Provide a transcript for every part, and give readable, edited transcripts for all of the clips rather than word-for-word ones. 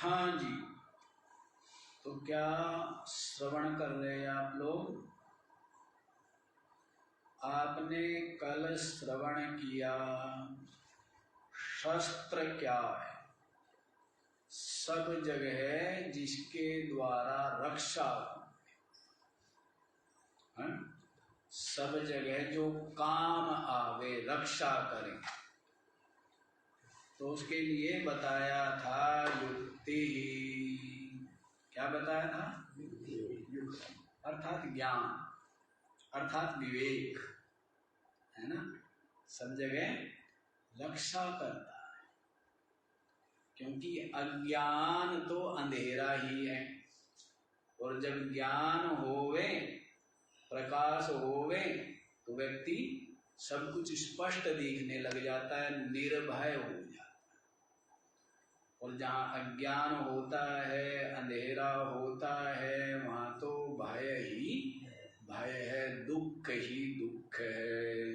हाँ जी, तो क्या श्रवण कर रहे हैं आप लोग? आपने कल श्रवण किया शस्त्र क्या है? सब जगह जिसके द्वारा रक्षा है, सब जगह जो काम आवे, रक्षा करें, तो उसके लिए बताया था युक्ति। क्या बताया था? युक्ति अर्थात ज्ञान, अर्थात विवेक, है ना। सब जगह रक्षा करता है, क्योंकि अज्ञान तो अंधेरा ही है, और जब ज्ञान होवे, प्रकाश होवे, तो व्यक्ति सब कुछ स्पष्ट दिखने लग जाता है, निर्भय हो जाता है। और जहाँ अज्ञान होता है, अंधेरा होता है, वहाँ तो भय ही भय है, दुख ही दुख है।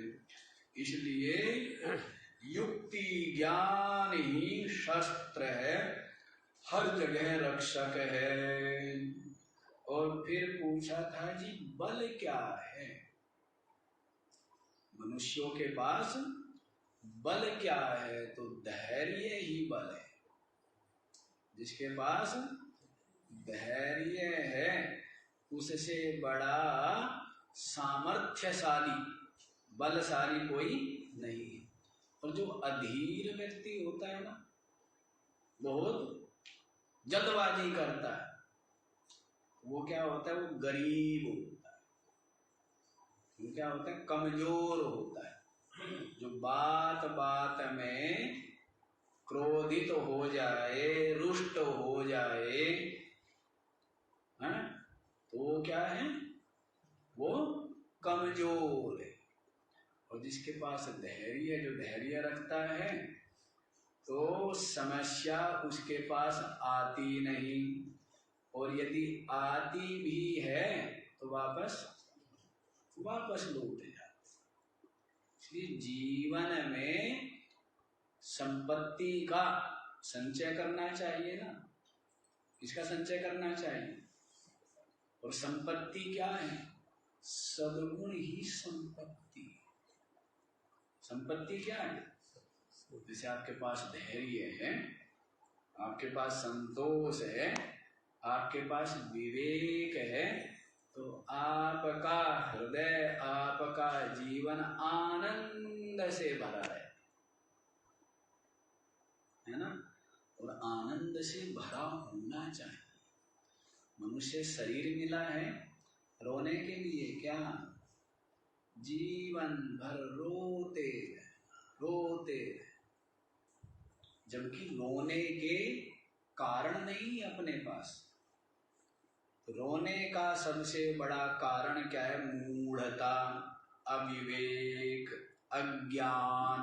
इसलिए युक्ति ज्ञान ही शस्त्र है, हर जगह रक्षक है। और फिर पूछा था जी बल क्या है? मनुष्यों के पास बल क्या है? तो धैर्य ही बल है। जिसके पास धैर्य है उससे बड़ा सामर्थ्यशाली, बलशाली कोई नहीं है। और जो अधीर व्यक्ति होता है ना, बहुत जल्दबाजी करता है, वो क्या होता है? वो गरीब होता है। वो क्या होता है? कमजोर होता है। जो बात बात में क्रोधित हो जाए, रुष्ट हो जाए, हैं? तो वो क्या है? वो कमजोर है। और जिसके पास धैर्य, जो धैर्य रखता है, तो समस्या उसके पास आती नहीं, और यदि आती भी है तो वापस लौट जाती। इसलिए जीवन में संपत्ति का संचय करना चाहिए ना। किसका संचय करना चाहिए? और संपत्ति क्या है? सद्गुण ही संपत्ति। संपत्ति क्या है? जैसे आपके पास धैर्य है, आपके पास संतोष है, आपके पास विवेक है, तो आपका हृदय, आपका जीवन आनंद से भरा है ना। और आनंद से भरा होना चाहिए। मनुष्य शरीर मिला है रोने के लिए, क्या? जीवन भर रोते जबकि रोने के कारण नहीं अपने पास। तो रोने का सबसे बड़ा कारण क्या है? मूढ़ता, अविवेक, अज्ञान।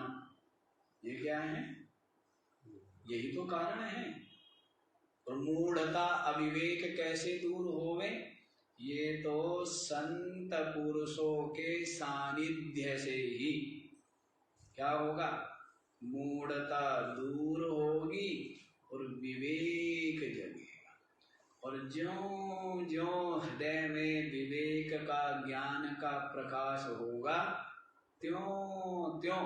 ये क्या है? यही तो कारण है। और मूढ़ता अविवेक कैसे दूर होवे? ये तो संत पुरुषों के सानिध्य से ही क्या होगा? मूढ़ता दूर होगी और विवेक जगेगा। और ज्यों ज्यों हृदय में विवेक का, ज्ञान का प्रकाश होगा, त्यों त्यों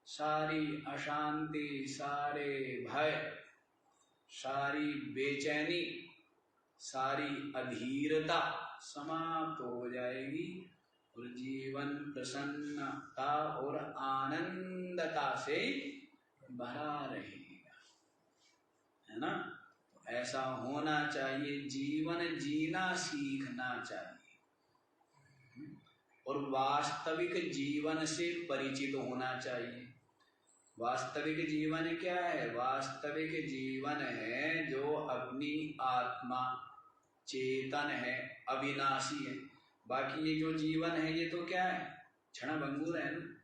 सारी अशांति, सारे भय, सारी बेचैनी, सारी अधीरता समाप्त हो जाएगी, और जीवन प्रसन्नता और आनंदता से भरा रहेगा, है ना। तो ऐसा होना चाहिए, जीवन जीना सीखना चाहिए, और वास्तविक जीवन से परिचित होना चाहिए। वास्तविक जीवन क्या है? वास्तविक जीवन है जो अपनी आत्मा चेतन है, अविनाशी है। बाकी ये जो जीवन है ये तो क्या है? क्षणभंगुर है ना।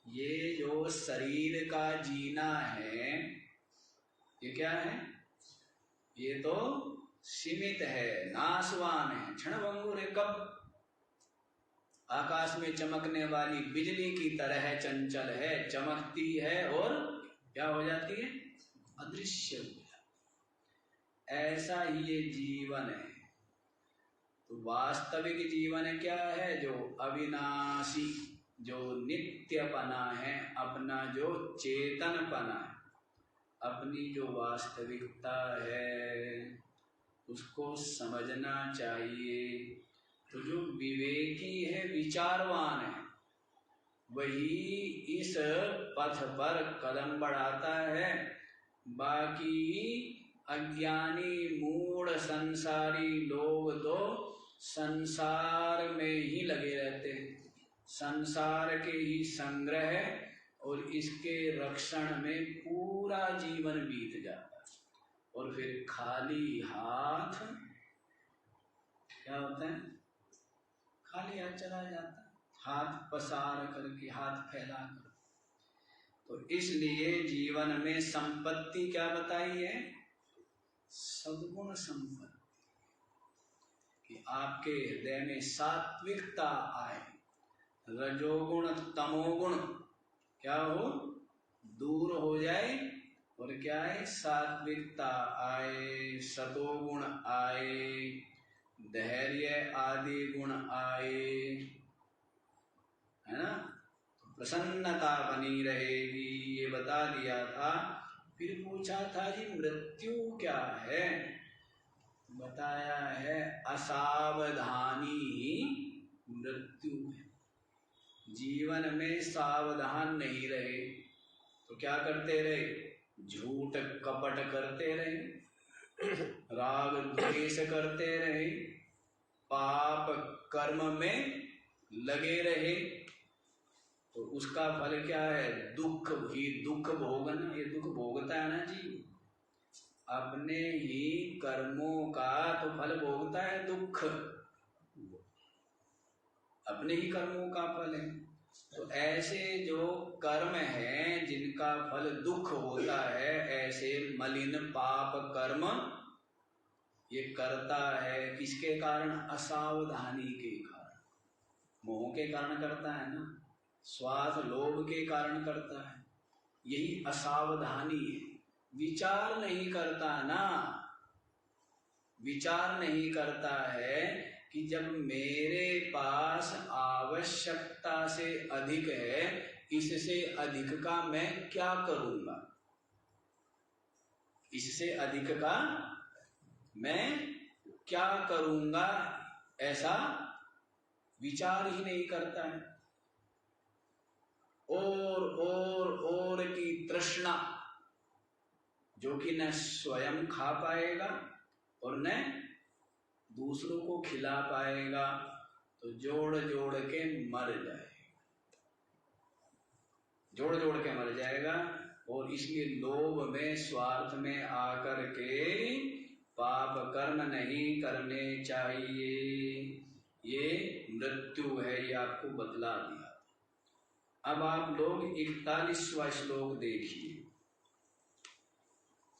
ये जो शरीर का जीना है ये क्या है? ये तो सीमित है, नाशवान है, क्षणभंगुर है। कब? आकाश में चमकने वाली बिजली की तरह चंचल है, चमकती है और क्या हो जाती है? अदृश्य हो जाती है। ऐसा ही ये जीवन है। तो वास्तविक जीवन क्या है? जो अविनाशी, जो नित्यपना है, अपना जो चेतनपना है, अपनी जो वास्तविकता है, उसको समझना चाहिए। तो जो विवेकी है, विचारवान है, वही इस पथ पर कदम बढ़ाता है। बाकी अज्ञानी मूढ़ संसारी लोग तो संसार में ही लगे रहते हैं, संसार के ही संग्रह और इसके रक्षण में पूरा जीवन बीत जाता है, और फिर खाली हाथ क्या होता है? खाली हाथ चला जाता है, हाथ पसार करके, हाथ फैला कर। तो इसलिए जीवन में संपत्ति क्या बताई है? सद्गुण संपत्ति, कि आपके हृदय में सात्विकता आए, रजोगुण तमोगुण क्या हो? दूर हो जाए, और क्या है? सात्विकता आए, सतोगुण आए, धैर्य आदि गुण आए, है ना? तो प्रसन्नता बनी रहेगी, ये बता दिया था। फिर पूछा था जी मृत्यु क्या है? बताया है असावधानी ही मृत्यु है। जीवन में सावधान नहीं रहे तो क्या करते रहे? झूठ कपट करते रहे, राग द्वेष करते रहे, पाप कर्म में लगे रहे, तो उसका फल क्या है? दुख ही दुख भोगना। ये दुख भोगता है ना जी, अपने ही कर्मों का तो फल भोगता है दुख, अपने ही कर्मों का फल है। तो ऐसे जो कर्म हैं जिनका फल दुख होता है, ऐसे मलिन पाप कर्म ये करता है। किसके कारण? असावधानी के कारण, मोह के कारण करता है ना, स्वार्थ लोभ के कारण करता है। यही असावधानी है। विचार नहीं करता ना, विचार नहीं करता है कि जब मेरे पास आवश्यकता से अधिक है, इससे अधिक का मैं क्या करूंगा, इससे अधिक का मैं क्या करूंगा, ऐसा विचार ही नहीं करता है। और की तृष्णा, जो कि न स्वयं खा पाएगा और न दूसरों को खिला पाएगा, तो जोड़ जोड़ के मर जाएगा, जोड़ जोड़ के मर जाएगा। और इसलिए लोभ में, स्वार्थ में आकर के पाप कर्म नहीं करने चाहिए। ये मृत्यु है, ये आपको बतला दिया। अब आप लोग 41वां श्लोक देखिए।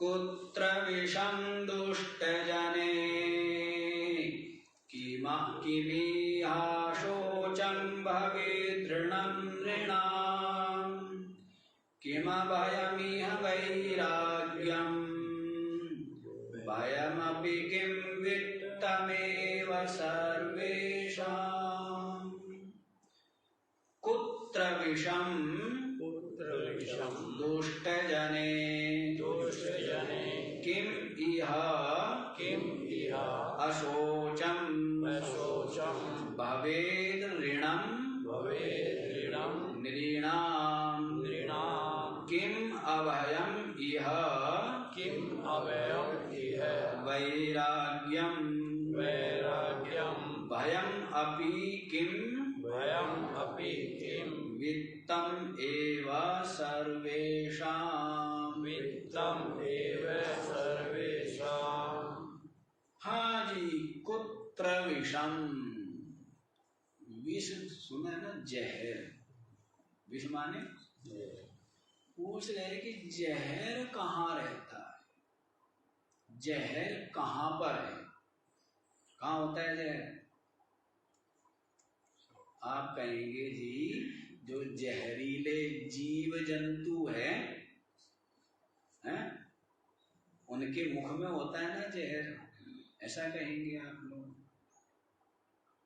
कुत्र विषम दुष्ट जने किमिहा शोचं भवेत् ऋणं नृणाम् किमभयमिह वैराग्यम् भयमपि किं वित्तमेव सर्वेषाम्। कुत्र विषम दुष्ट जने किम इह अशोचम भवेद ऋणम नृणाम् किम अभयम इह वैराग्यम भयम अपि किम वित्तम एव सर्वेषाम्। हाँ जी, कुत्र विषम, विष सुना है ना, जहर। विष माने पूछ रहे कि जहर कहाँ रहता है, जहर कहाँ पर है, कहाँ होता है जहर? आप कहेंगे जी जो जहरीले जीव जंतु हैं, उनके मुख में होता है ना जहर, ऐसा कहेंगे आप लोग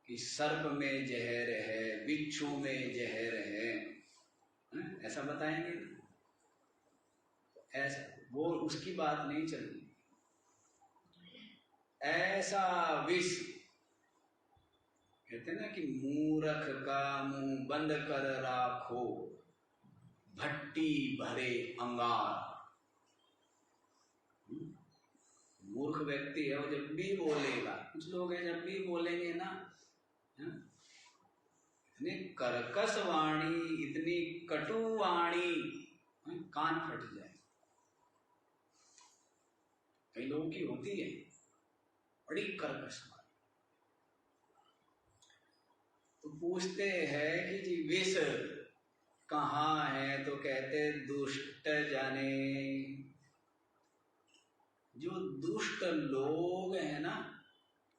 कि सर्प में जहर है, बिच्छू में जहर है, ऐसा बताएंगे ना? ऐसा वो उसकी बात नहीं चल रही। ऐसा विष कहते ना कि मूर्ख का मुंह बंद कर राखो, भट्टी भरे अंगार। मूर्ख व्यक्ति है, वो जब भी बोलेगा, कुछ लोग हैं जब भी बोलेंगे ना, इतनी कर्कश वाणी, इतनी कटु वाणी, कान फट जाए। कई लोगों की होती है बड़ी कर्कश वाणी। तो पूछते हैं कि जी विष कहाँ है, तो कहते दुष्ट जाने। जो दुष्ट लोग हैं ना,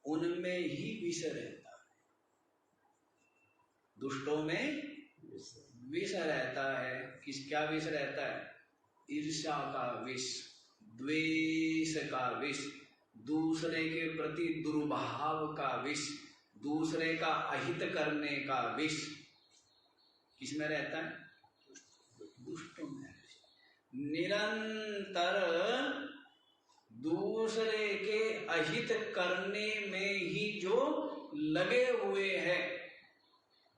उनमें ही विष रहता है। दुष्टों में विष रहता है। क्या विष रहता है? ईर्ष्या का विष, द्वेष का विष, दूसरे के प्रति दुर्भाव का विष, दूसरे का अहित करने का विष किसमें रहता है? दुष्टों में। निरंतर दूसरे के अहित करने में ही जो लगे हुए हैं,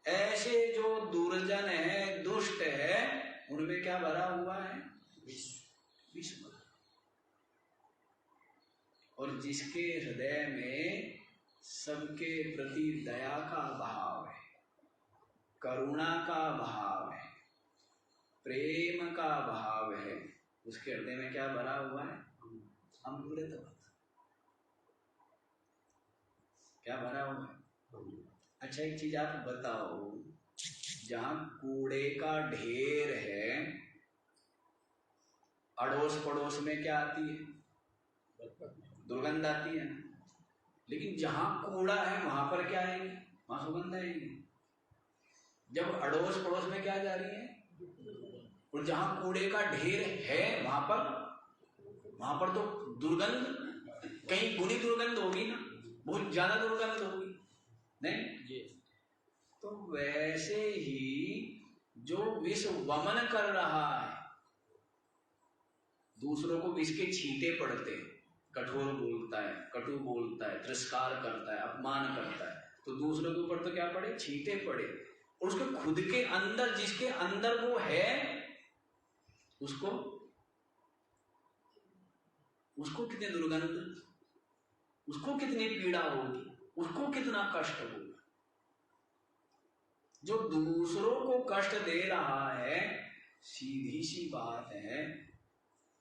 ऐसे जो दुर्जन है, दुष्ट है, उनमें क्या भरा हुआ है? विष भरा। और जिसके हृदय में सबके प्रति दया का भाव है, करुणा का भाव है, प्रेम का भाव है, उसके हृदय में क्या भरा हुआ है? अमृत भरा। क्या भरा हुआ है? अच्छा एक चीज आप बताओ, जहां कूड़े का ढेर है, अड़ोस पड़ोस में क्या आती है? दुर्गंध आती है ना। लेकिन जहां कूड़ा है वहां पर क्या आएगी? वहां सुगंध आएगी। जब अड़ोस पड़ोस में क्या जा रही है? और जहां कूड़े का ढेर है वहां पर तो दुर्गंध कहीं गुनी दुर्गंध होगी ना, बहुत ज्यादा दुर्गंध होगी, नहीं? तो वैसे ही जो विष वमन कर रहा है, दूसरों को विष के छींटे पड़ते हैं, कठोर बोलता है, कटु बोलता है, तिरस्कार करता है, अपमान करता है, तो दूसरों के ऊपर तो क्या पड़े? छींटे पड़े। और उसके खुद के अंदर, जिसके अंदर वो है, उसको कितनी दुर्गंध, उसको कितनी पीड़ा होगी, उसको कितना कष्ट होगा। जो दूसरों को कष्ट दे रहा है, सीधी सी बात है,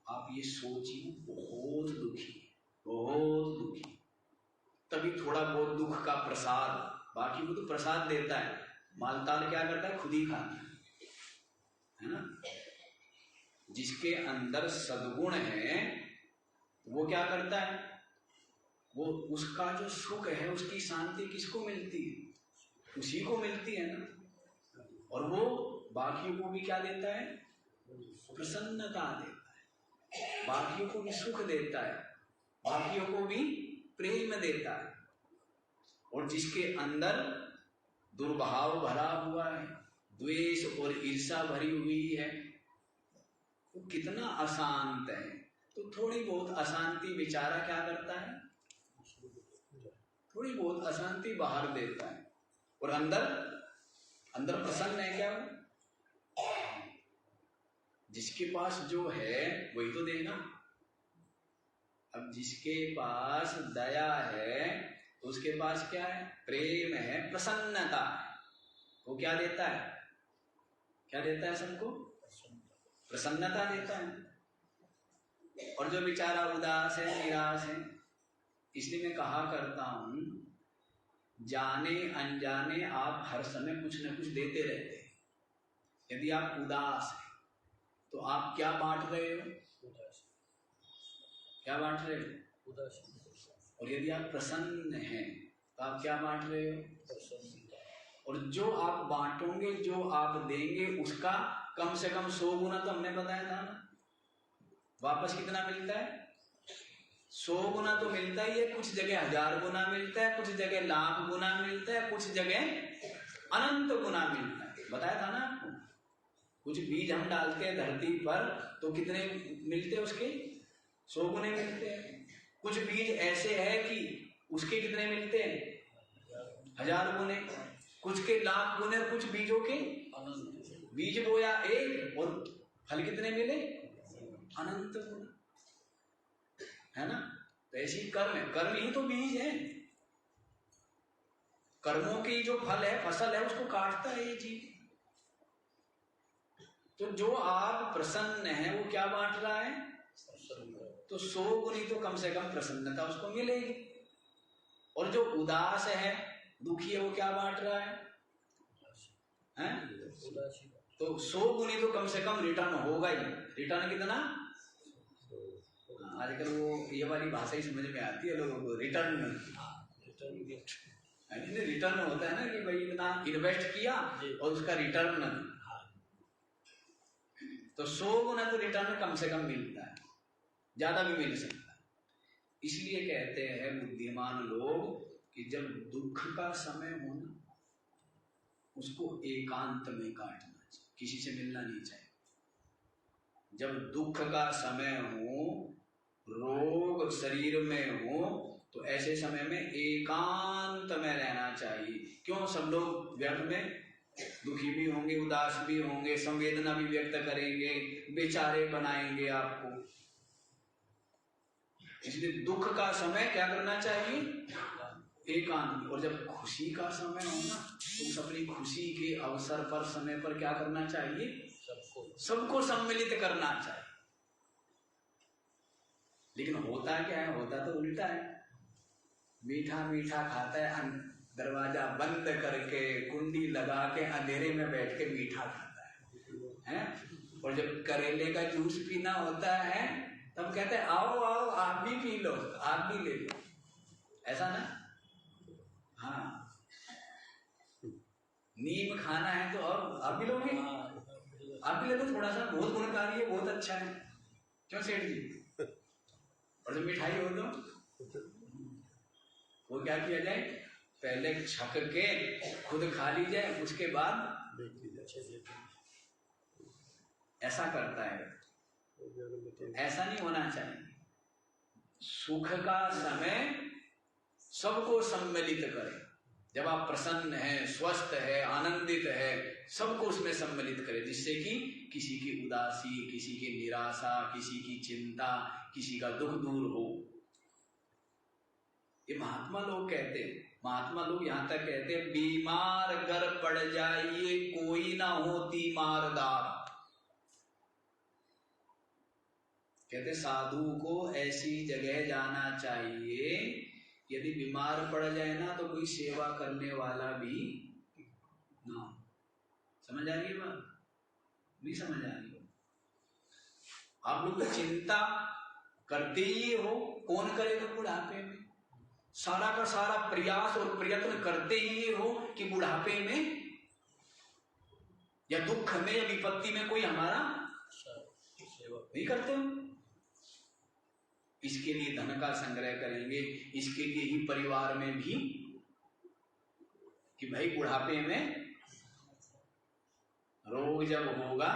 आप ये सोचिए, बहुत दुखी, बहुत दुखी। तभी थोड़ा बहुत दुख का प्रसाद, बाकी वो तो प्रसाद देता है, मालताल क्या करता है? खुद ही खाता है ना। जिसके अंदर सद्गुण है वो क्या करता है? वो उसका जो सुख है, उसकी शांति किसको मिलती है? उसी को मिलती है ना। और वो बाकियों को भी क्या देता है? प्रसन्नता देता है, बाकियों को भी सुख देता है, बाकियों को भी प्रेम देता है। और जिसके अंदर दुर्भाव भरा हुआ है, द्वेष और ईर्ष्या भरी हुई है, वो कितना अशांत है। तो थोड़ी बहुत अशांति बेचारा क्या करता है? थोड़ी बहुत अशांति बाहर देता है, और अंदर प्रसन्न है क्या? जिसके पास जो है वही तो देगा। अब जिसके पास दया है तो उसके पास क्या है? प्रेम है, प्रसन्नता है। वो क्या देता है? क्या देता है सबको? प्रसन्नता देता है। और जो बेचारा उदास है, निराश है, इसलिए मैं कहा करता हूं, जाने अनजाने आप हर समय कुछ न कुछ देते रहते हैं। यदि आप उदास हैं तो आप क्या बांट रहे हो? क्या बांट रहे हो? उदासी। और यदि आप प्रसन्न हैं तो आप क्या बांट रहे हो? और जो आप बांटोगे, जो आप देंगे, उसका कम से कम 100 गुना तो हमने बताया था ना, वापस कितना मिलता है? 100 गुना तो मिलता ही है, कुछ जगह 1000 गुना मिलता है, कुछ जगह लाख गुना मिलता है, कुछ जगह अनंत गुना मिलता है। बताया था ना आपको, कुछ बीज हम डालते हैं धरती पर तो कितने मिलते हैं, उसके 100 गुने मिलते हैं। कुछ बीज ऐसे है कि उसके कितने मिलते हैं, 1000 गुने, कुछ के लाख गुने, कुछ बीजों के बीज बोया एक और फल कितने मिले, अनंत गुना, है ना। तो ऐसी कर्म है, कर्म ही तो बीज है, कर्मों की जो फल है, फसल है, उसको काटता है ये जीव। तो जो आप प्रसन्न है वो क्या बांट रहा है, तो 100 गुनी तो कम से कम प्रसन्नता उसको मिलेगी। और जो उदास है, दुखी है, वो क्या बांट रहा है? तो 100 गुनी तो कम से कम रिटर्न होगा ही। रिटर्न कितना? आजकल वो ये वाली भाषा ही समझ में आती है लोगों को, रिटर्न रिटर्न होता है ना कि भाई इतना इन्वेस्ट किया और उसका रिटर्न, तो 100 गुना तो रिटर्न कम से कम मिलता है, ज्यादा भी मिल सकता है। इसलिए कहते हैं बुद्धिमान लोग कि जब दुख का समय हो ना, उसको एकांत में काटना चाहिए, किसी से मिलना नहीं चाहिए। जब दुख का समय हो, रोग शरीर में हो, तो ऐसे समय में एकांत में रहना चाहिए। क्यों? सब लोग व्यर्थ में दुखी भी होंगे, उदास भी होंगे, संवेदना भी व्यक्त करेंगे, बेचारे बनाएंगे आपको। इसलिए दुख का समय क्या करना चाहिए, एकांत। और जब खुशी का समय हो ना, तो उस अपनी खुशी के अवसर पर, समय पर क्या करना चाहिए, सबको सम्मिलित करना चाहिए। लेकिन होता क्या है, होता तो उल्टा है। मीठा मीठा खाता है, दरवाजा बंद करके, कुंडी लगा के, अंधेरे में बैठ के मीठा खाता है? और जब करेले का जूस पीना होता है तब कहते हैं आओ आओ आप भी पी लो, आप भी ले लो, ऐसा ना। हाँ, नीम खाना है तो और आप भी लोगे, आप भी ले लो थोड़ा सा, बहुत गुणकारी है, बहुत अच्छा है। क्यों सेठ जी? और जब मिठाई हो तो वो क्या किया जाए, पहले छक के खुद खा ली जाए, उसके बाद ऐसा करता है। ऐसा नहीं होना चाहिए। सुख का समय सबको सम्मिलित करें। जब आप प्रसन्न हैं, स्वस्थ है, आनंदित है, सबको उसमें सम्मिलित करें, जिससे कि किसी की उदासी, किसी की निराशा, किसी की चिंता, किसी का दुख दूर हो। ये महात्मा लोग कहते हैं, महात्मा लोग यहाँ तक कहते हैं, बीमार घर पड़ जाइए कोई ना हो तीमारदार। कहते साधु को ऐसी जगह जाना चाहिए, यदि बीमार पड़ जाए ना तो कोई सेवा करने वाला भी ना हो। समझ आ रही है बात? नहीं समझ आ रही हो? आप लोग चिंता करते ही हो, कौन करेगा बुढ़ापे में? सारा का सारा प्रयास और प्रयत्न करते ही हो कि बुढ़ापे में या दुख में या विपत्ति में कोई हमारा नहीं करते हो। इसके लिए धन का संग्रह करेंगे, इसके लिए ही परिवार में भी कि भाई बुढ़ापे में रोग जब होगा,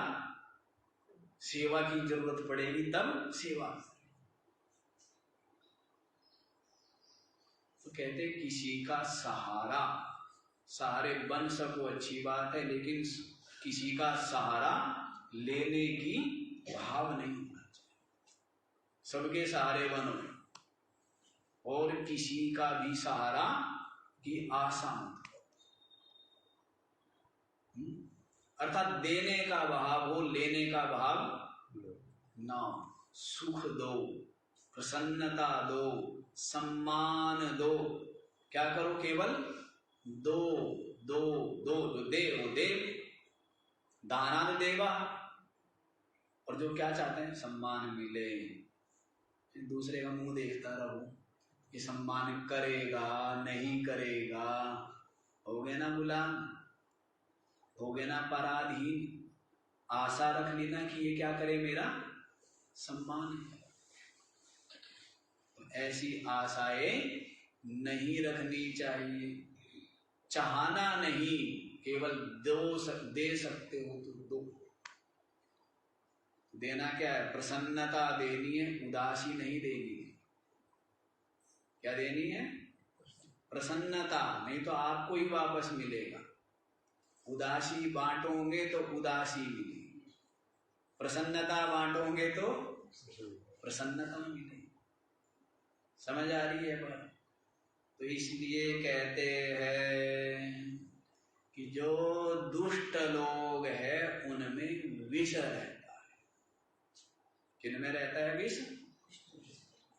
सेवा की जरूरत पड़ेगी, तब सेवा। तो कहते किसी का सहारा, सहारे बन सको अच्छी बात है, लेकिन किसी का सहारा लेने की भाव नहीं होना चाहिए। सबके सहारे बनो और किसी का भी सहारा की आशा मत करो। अर्थात देने का भाव हो, लेने का भाव ना। सुख दो, प्रसन्नता दो, सम्मान दो, क्या करो, केवल दो दो दो। जो दे वो दे, दानाद देवा। और जो क्या चाहते हैं, सम्मान मिले, दूसरे का मुंह देखता रहो, ये सम्मान करेगा नहीं करेगा, हो गए ना गुलाम, हो गए ना पराधीन। आशा रख लेना कि ये क्या करे, मेरा सम्मान है। तो ऐसी आशाएं नहीं रखनी चाहिए। चाहना नहीं, केवल दे सकते हो तो दो। देना क्या है? प्रसन्नता देनी है, उदासी नहीं देनी है। क्या देनी है? प्रसन्नता, नहीं तो आपको ही वापस मिलेगा। उदासी बांटोगे तो उदासी मिलेगी, प्रसन्नता बांटोगे तो प्रसन्नता मिलेगी। समझ आ रही है बात? तो इसलिए कहते हैं कि जो दुष्ट लोग हैं उनमें विष रहता है। किन में रहता है विष?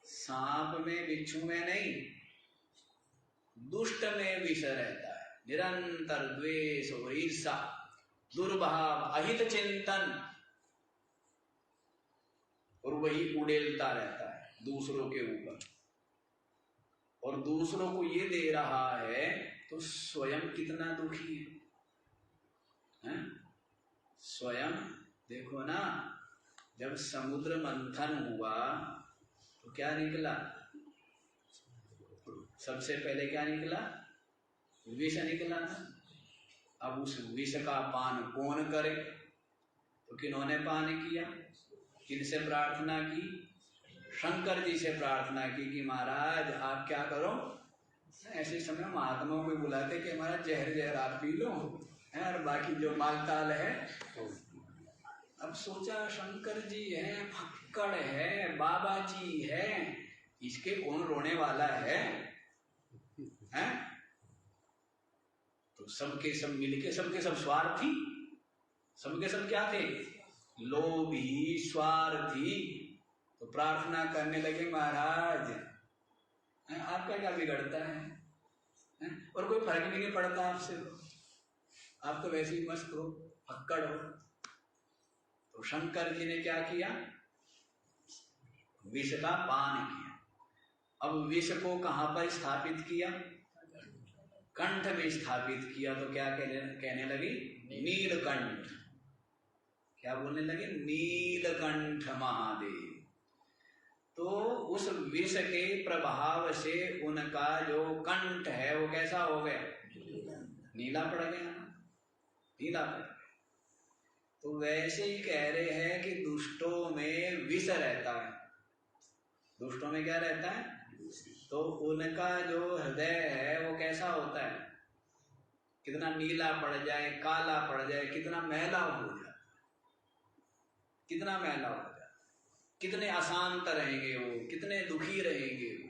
सांप में, बिच्छू में नहीं, दुष्ट में विष रहता है। निरंतर द्वेष और ईर्षा, दुर्भाव, अहित चिंतन, और वही उड़ेलता रहता है दूसरों के ऊपर, और दूसरों को ये दे रहा है तो स्वयं कितना दुखी है? स्वयं देखो ना, जब समुद्र मंथन हुआ तो क्या निकला? सबसे पहले क्या निकला? विष निकला ना। अब उस विष का पान कौन करे? तो किन्होंने पान किया? किनसे प्रार्थना की? शंकर जी से प्रार्थना की कि महाराज आप क्या करो, ऐसे समय महात्माओं को बुलाते कि महाराज जहर आप पी लो, और बाकी जो मालताल है। अब सोचा शंकर जी है, फक्कड़ है, बाबा जी है, इसके कौन रोने वाला है? तो सबके सब मिलके, सबके सब स्वार्थी, सबके सब क्या थे? लोभी, स्वार्थी। तो प्रार्थना करने लगे महाराज आपका क्या बिगड़ता है? और कोई फर्क भी नहीं पड़ता आपसे, आप तो वैसे ही मस्त हो, फक्कड़ हो। तो शंकर जी ने क्या किया? विष का पान किया। अब विष को कहां पर स्थापित किया? कंठ में स्थापित किया। तो क्या कहने लगी? नीलकंठ। क्या बोलने लगे? नीलकंठ महादेव। तो उस विष के प्रभाव से उनका जो कंठ है वो कैसा हो गया? नीला पड़ गया, नीला पड़ गया। तो वैसे ही कह रहे हैं कि दुष्टों में विष रहता है। दुष्टों में क्या रहता है? तो उनका जो हृदय है वो कैसा होता है? कितना नीला पड़ जाए, काला पड़ जाए, कितना मैला हो जाए, कितना मैला हो जाए, कितने अशांत रहेंगे वो, कितने दुखी रहेंगे वो।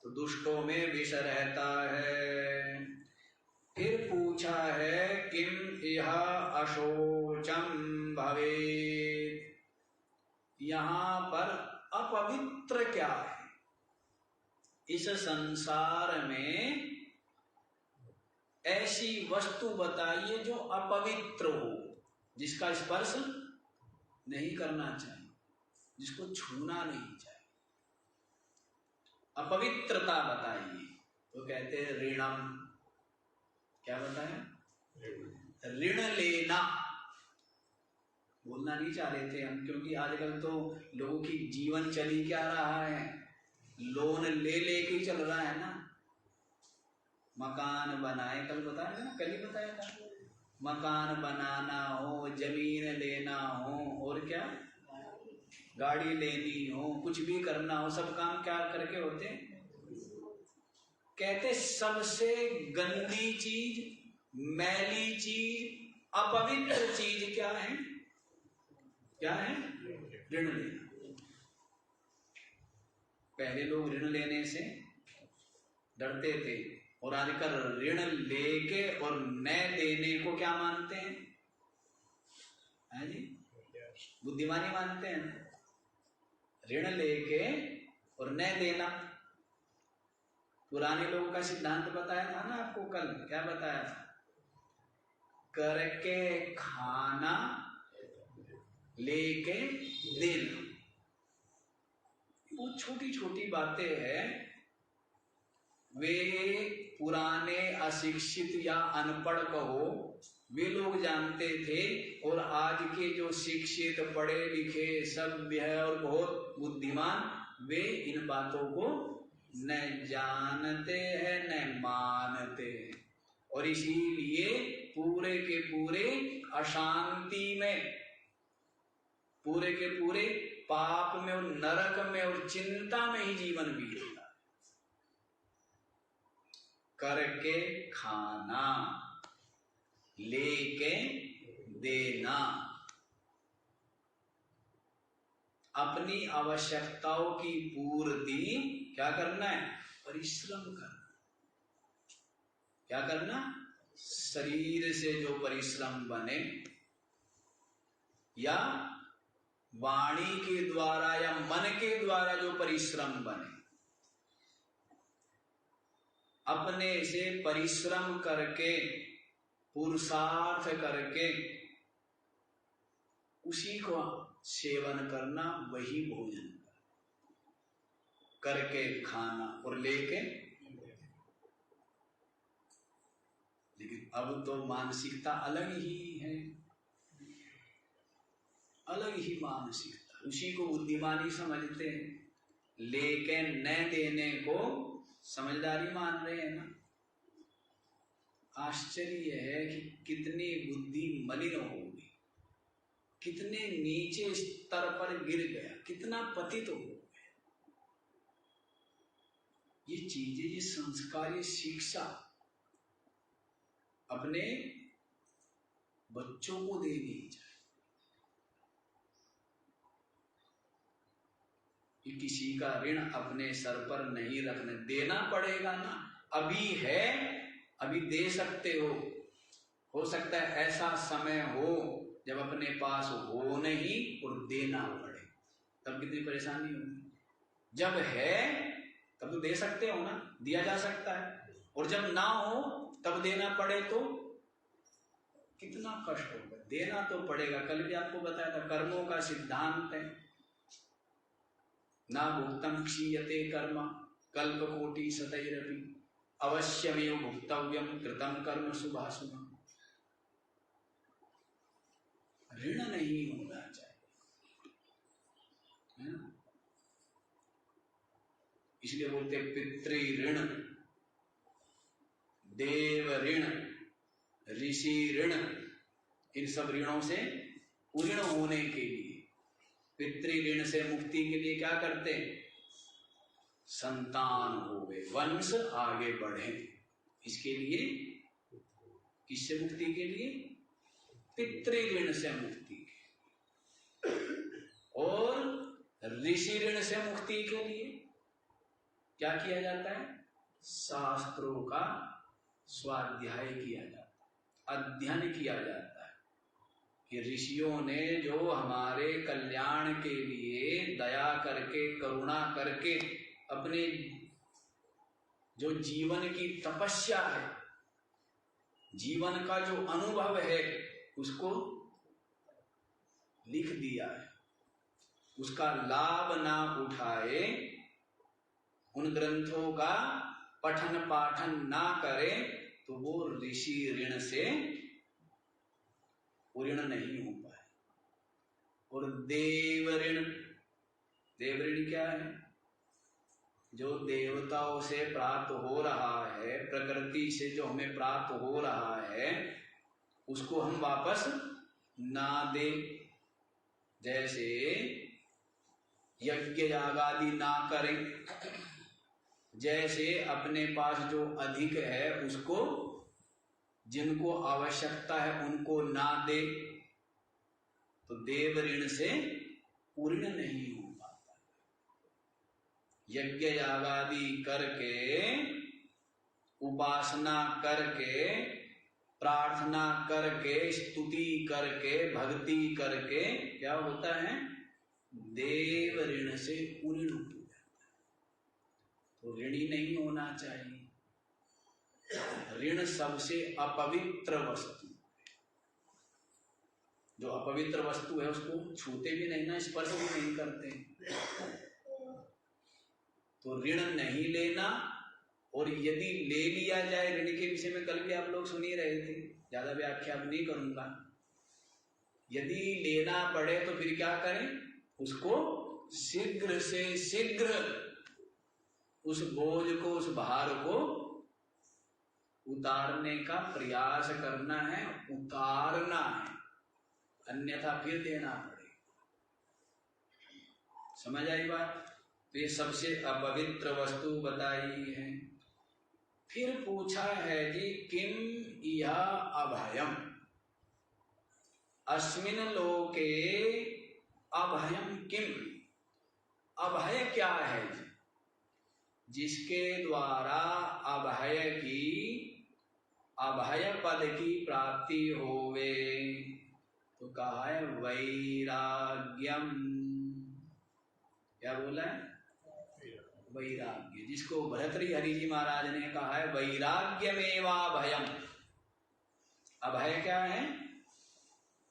तो दुष्टों में विष रहता है। फिर पूछा है किम इह अशोचम भवेत्, यहां पर अपवित्र क्या है? इस संसार में ऐसी वस्तु बताइए जो अपवित्र हो, जिसका स्पर्श नहीं करना चाहिए, जिसको छूना नहीं चाहिए। अपवित्रता बताइए। तो कहते हैं ऋणम। क्या बताया? ऋण लेना। बोलना नहीं चाह रहे थे हम, क्योंकि आजकल तो लोगों की जीवन चली क्या रहा है? लोन ले लेके ही चल रहा है ना। मकान बनाए, कल बताया ना, कल ही बताया था, मकान बनाना हो, जमीन लेना हो, और क्या गाड़ी लेनी हो, कुछ भी करना हो, सब काम क्या करके होते? कहते सबसे गंदी चीज, मैली चीज, अपवित्र चीज क्या है? क्या है? ऋण लेना। पहले लोग ऋण लेने से डरते थे, और आजकल ऋण लेके और न देने को क्या मानते हैं? जी, बुद्धिमानी मानते हैं। ऋण लेके और न देना। पुराने लोगों का सिद्धांत बताया था ना आपको कल, क्या बताया था? करके खाना, लेके देना। वो छोटी छोटी बातें हैं। वे पुराने अशिक्षित या अनपढ़ कहो, वे लोग जानते थे। और आज के जो शिक्षित पढ़े लिखे सभ्य है और बहुत बुद्धिमान, वे इन बातों को न जानते हैं न मानते, और इसीलिए पूरे के पूरे अशांति में, पूरे के पूरे पाप में और नरक में और चिंता में ही जीवन बीतता है। करके खाना, लेके देना, अपनी आवश्यकताओं की पूर्ति क्या करना है? परिश्रम करना। क्या करना? शरीर से जो परिश्रम बने या वाणी के द्वारा या मन के द्वारा जो परिश्रम बने, अपने से परिश्रम करके पुरुषार्थ करके उसी को सेवन करना, वही भोजन करके खाना और लेके। लेकिन अब तो मानसिकता अलग ही है, अलग ही मानसिकता, उसी को बुद्धिमानी समझते हैं, लेके न देने को समझदारी मान रहे हैं ना। आश्चर्य है कि कितनी बुद्धि मलिन हो गई, कितने नीचे स्तर पर गिर गया, कितना पतित हो गया। ये चीजें, ये संस्कार, ये शिक्षा अपने बच्चों को देनी चाहिए। कि किसी का ऋण अपने सर पर नहीं रखने, देना पड़ेगा ना। अभी है, अभी दे सकते हो सकता है ऐसा समय हो जब अपने पास हो नहीं और देना पड़े, तब कितनी परेशानी होगी। जब है तब तो दे सकते हो ना, दिया जा सकता है, और जब ना हो तब देना पड़े तो कितना कष्ट होगा। देना तो पड़ेगा। कल भी आपको बताया था, कर्मों का सिद्धांत है ना भुक्तम क्षीयते कर्म कल्पकोटि शतैरपि अवश्यमेव भुक्तव्यम कृतम कर्म शुभाशुभम। ऋण नहीं होना चाहिए, है ना। इसलिए बोलते पितृ ऋण, देव ऋण, ऋषि ऋण, इन सब ऋणों से उऋण होने के लिए, पितृ ऋण से मुक्ति के लिए क्या करते हैं? संतान हो गए, वंश आगे बढ़े, इसके लिए, किससे मुक्ति के लिए? पितृ ऋण से मुक्ति के। और ऋषि ऋण से मुक्ति के लिए क्या किया जाता है? शास्त्रों का स्वाध्याय किया जाता है, अध्ययन किया जाता है कि ऋषियों ने जो हमारे कल्याण के लिए दया करके, करुणा करके, अपने जो जीवन की तपस्या है, जीवन का जो अनुभव है, उसको लिख दिया है, उसका लाभ ना उठाए, उन ग्रंथों का पठन पाठन ना करे, तो वो ऋषि ऋण से ऋण नहीं हो पाए। और देव ऋण, देव ऋण क्या है? जो देवताओं से प्राप्त हो रहा है, प्रकृति से जो हमें प्राप्त हो रहा है, उसको हम वापस ना दे। जैसे यज्ञ याग आदि ना करें, जैसे अपने पास जो अधिक है उसको, जिनको आवश्यकता है उनको ना दे, तो देव ऋण से पूर्ण नहीं हो पाता। यज्ञ याग आदि करके, उपासना करके, प्रार्थना करके, स्तुति करके, भक्ति करके क्या होता है? देव ऋण से पूर्ण हो जाता है। तो ऋणी नहीं होना चाहिए। ऋण सबसे अपवित्र वस्तु, जो अपवित्र वस्तु है उसको छूते भी नहीं ना, स्पर्श भी नहीं करते। तो ऋण नहीं लेना, और यदि ले लिया जाए, ऋण के विषय में कल भी आप लोग सुन ही रहे थे, ज्यादा व्याख्या अब नहीं करूंगा। यदि लेना पड़े तो फिर क्या करें, उसको शीघ्र से शीघ्र उस बोझ को, उस भार को उतारने का प्रयास करना है, उतारना है, अन्यथा फिर देना पड़ेगा। समझ आई बात? तो ये सबसे अपवित्र वस्तु बताई है। फिर पूछा है जी, किम इह अभयम, अस्मिन लोके अभयम किम, अभय क्या है जी, जिसके द्वारा अभय की, अभय पद की प्राप्ति होवे। तो कहा है वैराग्यम। क्या बोला है? वैराग्य, जिसको भर्तृहरि जी महाराज ने कहा है वैराग्यमेवा भयम। अभय क्या है?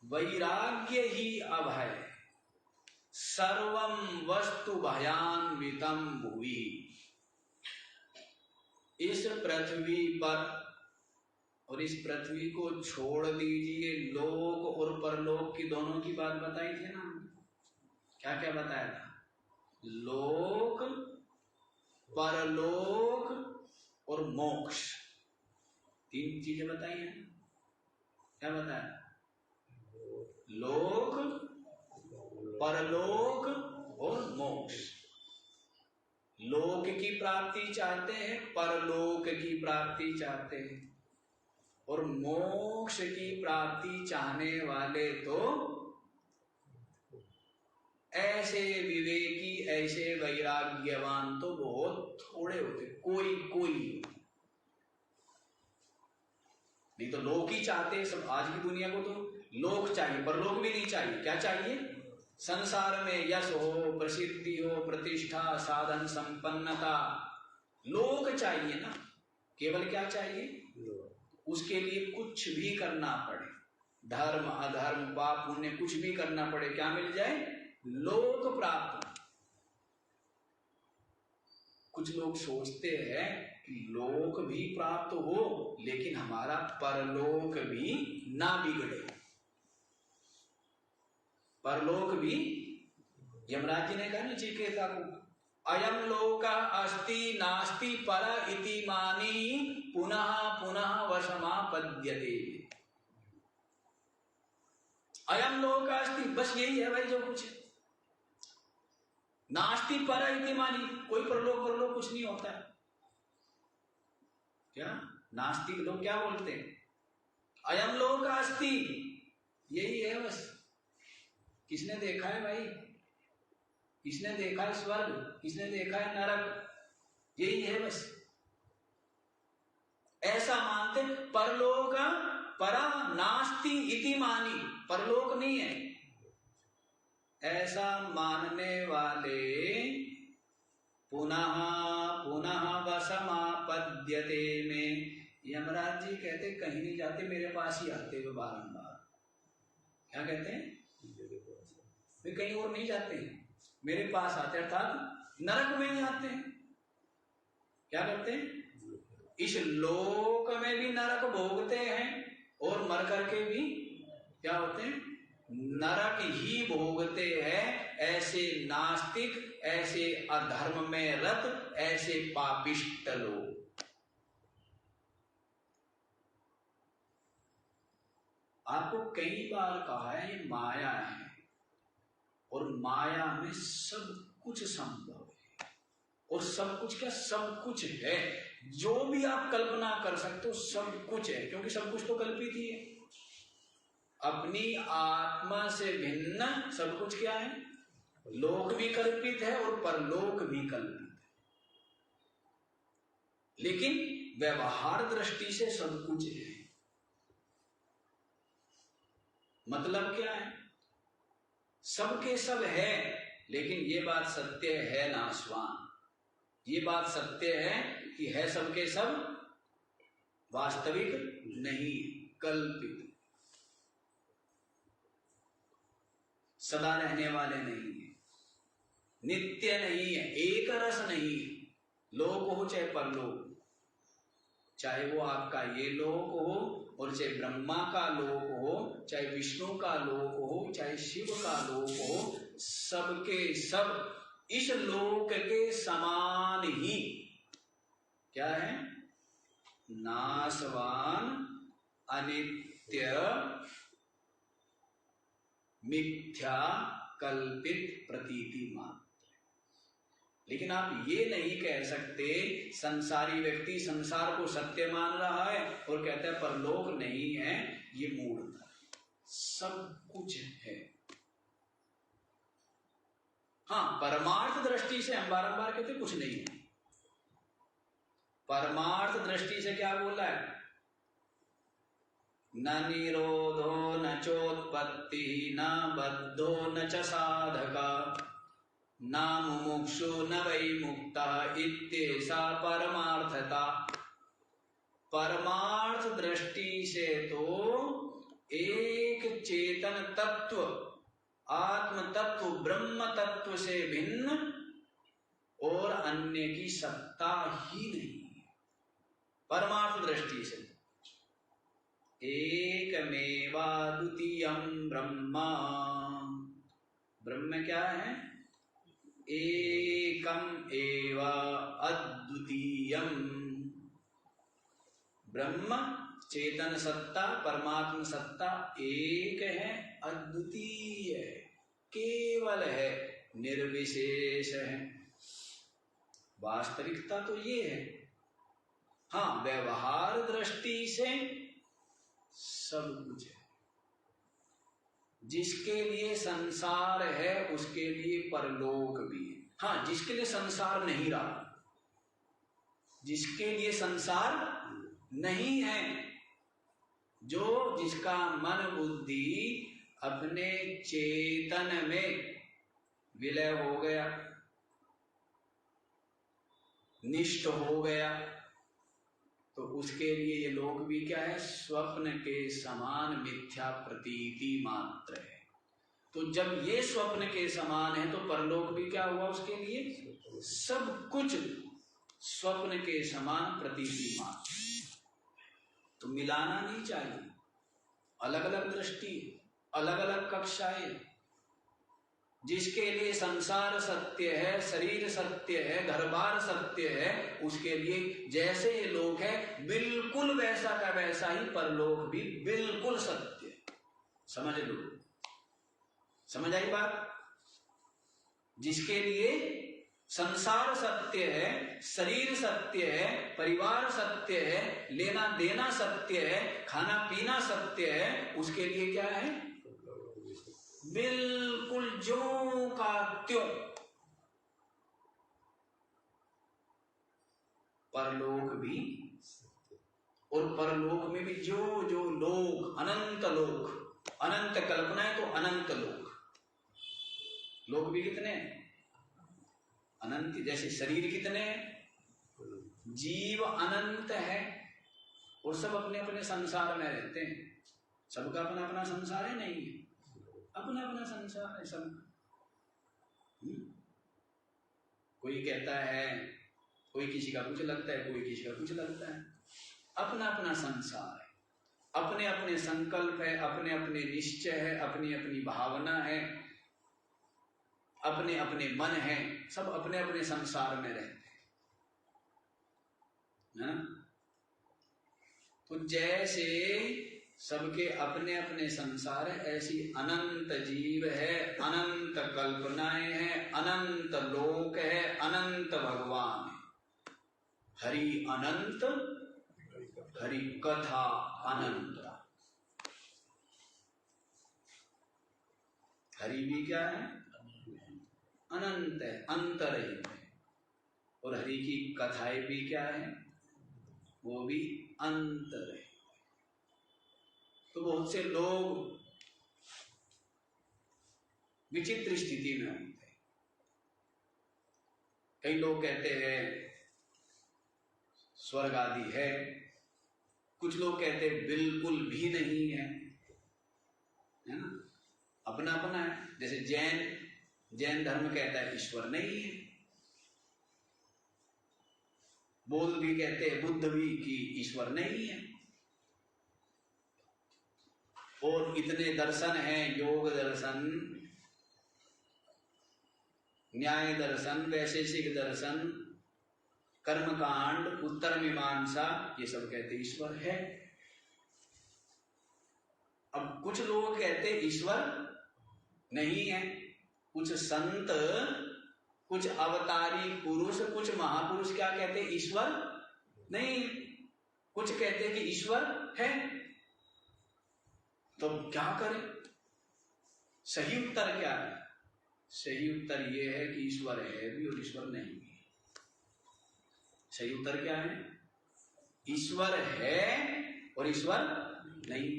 वैराग्य ही अभय। सर्वं वस्तु भयान्वितम भुवि, इस पृथ्वी पर, और इस पृथ्वी को छोड़ दीजिए, लोक और परलोक की दोनों की बात बताई थी ना। क्या क्या बताया था? लोक, परलोक और मोक्ष, तीन चीजें बताई हैं। क्या बताया? लोक, परलोक और मोक्ष। लोक की प्राप्ति चाहते हैं, परलोक की प्राप्ति चाहते हैं, और मोक्ष की प्राप्ति चाहने वाले तो ऐसे विवेकी, ऐसे वैराग्यवान तो बहुत थोड़े होते, कोई कोई। नहीं तो लोक ही चाहते सब। आज की दुनिया को तो लोक चाहिए, परलोक भी नहीं चाहिए। क्या चाहिए? संसार में यश हो, प्रसिद्धि हो, प्रतिष्ठा, साधन, संपन्नता, लोक चाहिए ना। केवल क्या चाहिए? उसके लिए कुछ भी करना पड़े, धर्म अधर्म पाप पुण्य कुछ भी करना पड़े, क्या मिल जाए? लोक प्राप्त। कुछ लोग सोचते हैं कि लोक भी प्राप्त हो लेकिन हमारा परलोक भी ना बिगड़े। परलोक भी, यमराज जी ने कहा नचिकेता को, अयम लोका अस्ति नास्ति पर इति मानी पुनः पुनः वशमापद्यते। अयम लोका अस्ति, बस यही है भाई जो कुछ है। नास्ति पर इति मानी, कोई परलोक कुछ नहीं होता है। क्या नास्तिक लोग क्या बोलते हैं? अयम लोका अस्ति, यही है बस। किसने देखा है भाई? किसने देखा है स्वर्ग? किसने देखा है नरक? यही है बस। ऐसा मानते। परलोक परा नास्ति इति मानी, परलोक नहीं है, ऐसा मानने वाले पुनः पुनः वशमापद्यते में, यमराज जी कहते कहीं नहीं जाते, मेरे पास ही आते हुए बारंबार। क्या कहते हैं? वे कहीं और नहीं जाते हैं, मेरे पास आते, अर्थात नरक में ही आते हैं। क्या करते हैं? इस लोक में भी नरक भोगते हैं और मर करके भी क्या होते हैं? नरक ही भोगते हैं। ऐसे नास्तिक, ऐसे अधर्म में रत, ऐसे पापिष्ट लोग। आपको कई बार कहा है ये माया है, और माया में सब कुछ संभव है, और सब कुछ क्या? सब कुछ है। जो भी आप कल्पना कर सकते हो सब कुछ है, क्योंकि सब कुछ तो कल्पित ही है। अपनी आत्मा से भिन्न सब कुछ क्या है? लोक भी कल्पित है और परलोक भी कल्पित है, लेकिन व्यवहार दृष्टि से सब कुछ है। मतलब क्या है? सबके सब है, लेकिन ये बात सत्य है नाशवान। ये बात सत्य है कि है सबके सब, वास्तविक नहीं, कल्पित, सदा रहने वाले नहीं है, नित्य नहीं है, एक रस नहीं है। लोक हो चाहे परलोक, चाहे वो आपका ये लोक हो और चाहे ब्रह्मा का लोक हो, चाहे विष्णु का लोक हो, चाहे शिव का लोक हो, सबके सब इस लोक के समान ही क्या है? नाशवान, अनित्य, मिथ्या, कल्पित प्रतीति मात्र। लेकिन आप ये नहीं कह सकते, संसारी व्यक्ति संसार को सत्य मान रहा है और कहता है परलोक नहीं है, ये मूढ़ता है। सब कुछ है। हाँ, परमार्थ दृष्टि से हम बारंबार कहते कुछ नहीं है। परमार्थ दृष्टि से क्या बोला है? न निरोधो न चोत्पत्ति न बद्धो न च साधका न मुमुक्षु न वै मुक्ता इत्येषा परमार्थता। परमार्थ दृष्टि से तो एक चेतन तत्व, आत्म तत्व, ब्रह्म तत्व से भिन्न और अन्य की सत्ता ही नहीं है। परमार्थ दृष्टि से एकमेवा द्वितीयं ब्रह्मा। ब्रह्म क्या है? एकम एवा अद्वितीयम। ब्रह्म चेतन सत्ता, परमात्म सत्ता एक है, अद्वितीय है, केवल है, निर्विशेष है। वास्तविकता तो ये है। हाँ, व्यवहार दृष्टि से सब कुछ है। जिसके लिए संसार है उसके लिए परलोक भी है। हाँ, जिसके लिए संसार नहीं रहा, जिसके लिए संसार नहीं है, जो जिसका मन बुद्धि अपने चेतन में विलय हो गया, निष्ठ हो गया, तो उसके लिए ये लोक भी क्या है? स्वप्न के समान मिथ्या प्रतीति मात्र है। तो जब ये स्वप्न के समान है तो परलोक भी क्या हुआ उसके लिए? सब कुछ स्वप्न के समान प्रतीति मात्र। तो मिलाना नहीं चाहिए। अलग अलग दृष्टि, अलग अलग कक्षाएं। जिसके लिए संसार सत्य है, शरीर सत्य है, घर बार सत्य है, उसके लिए जैसे ये लोक है बिल्कुल वैसा का वैसा ही परलोक भी बिल्कुल सत्य है। समझ लो, समझ आई बात? जिसके लिए संसार सत्य है, शरीर सत्य है, परिवार सत्य है, लेना देना सत्य है, खाना पीना सत्य है, उसके लिए क्या है? बिल्कुल जो का त्यों। परलोक भी, और परलोक में भी जो जो लोक, अनंत लोक, अनंत कल्पनाएं तो अनंत लोक। लोक भी कितने हैं? अनंत। जैसे शरीर कितने हैं? जीव अनंत है और सब अपने अपने संसार में रहते हैं। सबका अपना अपना संसार है? नहीं है, अपना अपना संसार है सब। कोई कहता है, कोई किसी का कुछ लगता है, कोई किसी का कुछ लगता है। अपना अपना संसार है, अपने अपने संकल्प है, अपने अपने निश्चय है, अपनी अपनी भावना है, अपने अपने मन है, सब अपने अपने संसार में रहते हैं। तो जैसे सबके अपने अपने संसार है, ऐसी अनंत जीव है, अनंत कल्पनाएं हैं, अनंत लोक है, अनंत भगवान है। हरि अनंत, हरि कथा अनंत। हरि भी क्या है? अनंत है, अंतरहित है। और हरि की कथाएं भी क्या है? वो भी अंतरहित। तो बहुत से लोग विचित्र स्थिति में होते हैं। कई लोग कहते हैं स्वर्ग आदि है, कुछ लोग कहते हैं बिल्कुल भी नहीं है ना? अपना अपना है। जैसे जैन धर्म कहता है ईश्वर नहीं है। बौद्ध भी कहते हैं, बुद्ध भी कि ईश्वर नहीं है। और इतने दर्शन हैं, योग दर्शन, न्याय दर्शन, वैशेषिक दर्शन, कर्मकांड, उत्तर मीमांसा, ये सब कहते ईश्वर है। अब कुछ लोग कहते ईश्वर नहीं है, कुछ संत, कुछ अवतारी पुरुष, कुछ महापुरुष क्या कहते ईश्वर नहीं, कुछ कहते कि ईश्वर है। तो क्या करें? सही उत्तर क्या है? सही उत्तर यह है कि ईश्वर है भी और ईश्वर नहीं भी। सही उत्तर क्या है? ईश्वर है और ईश्वर नहीं।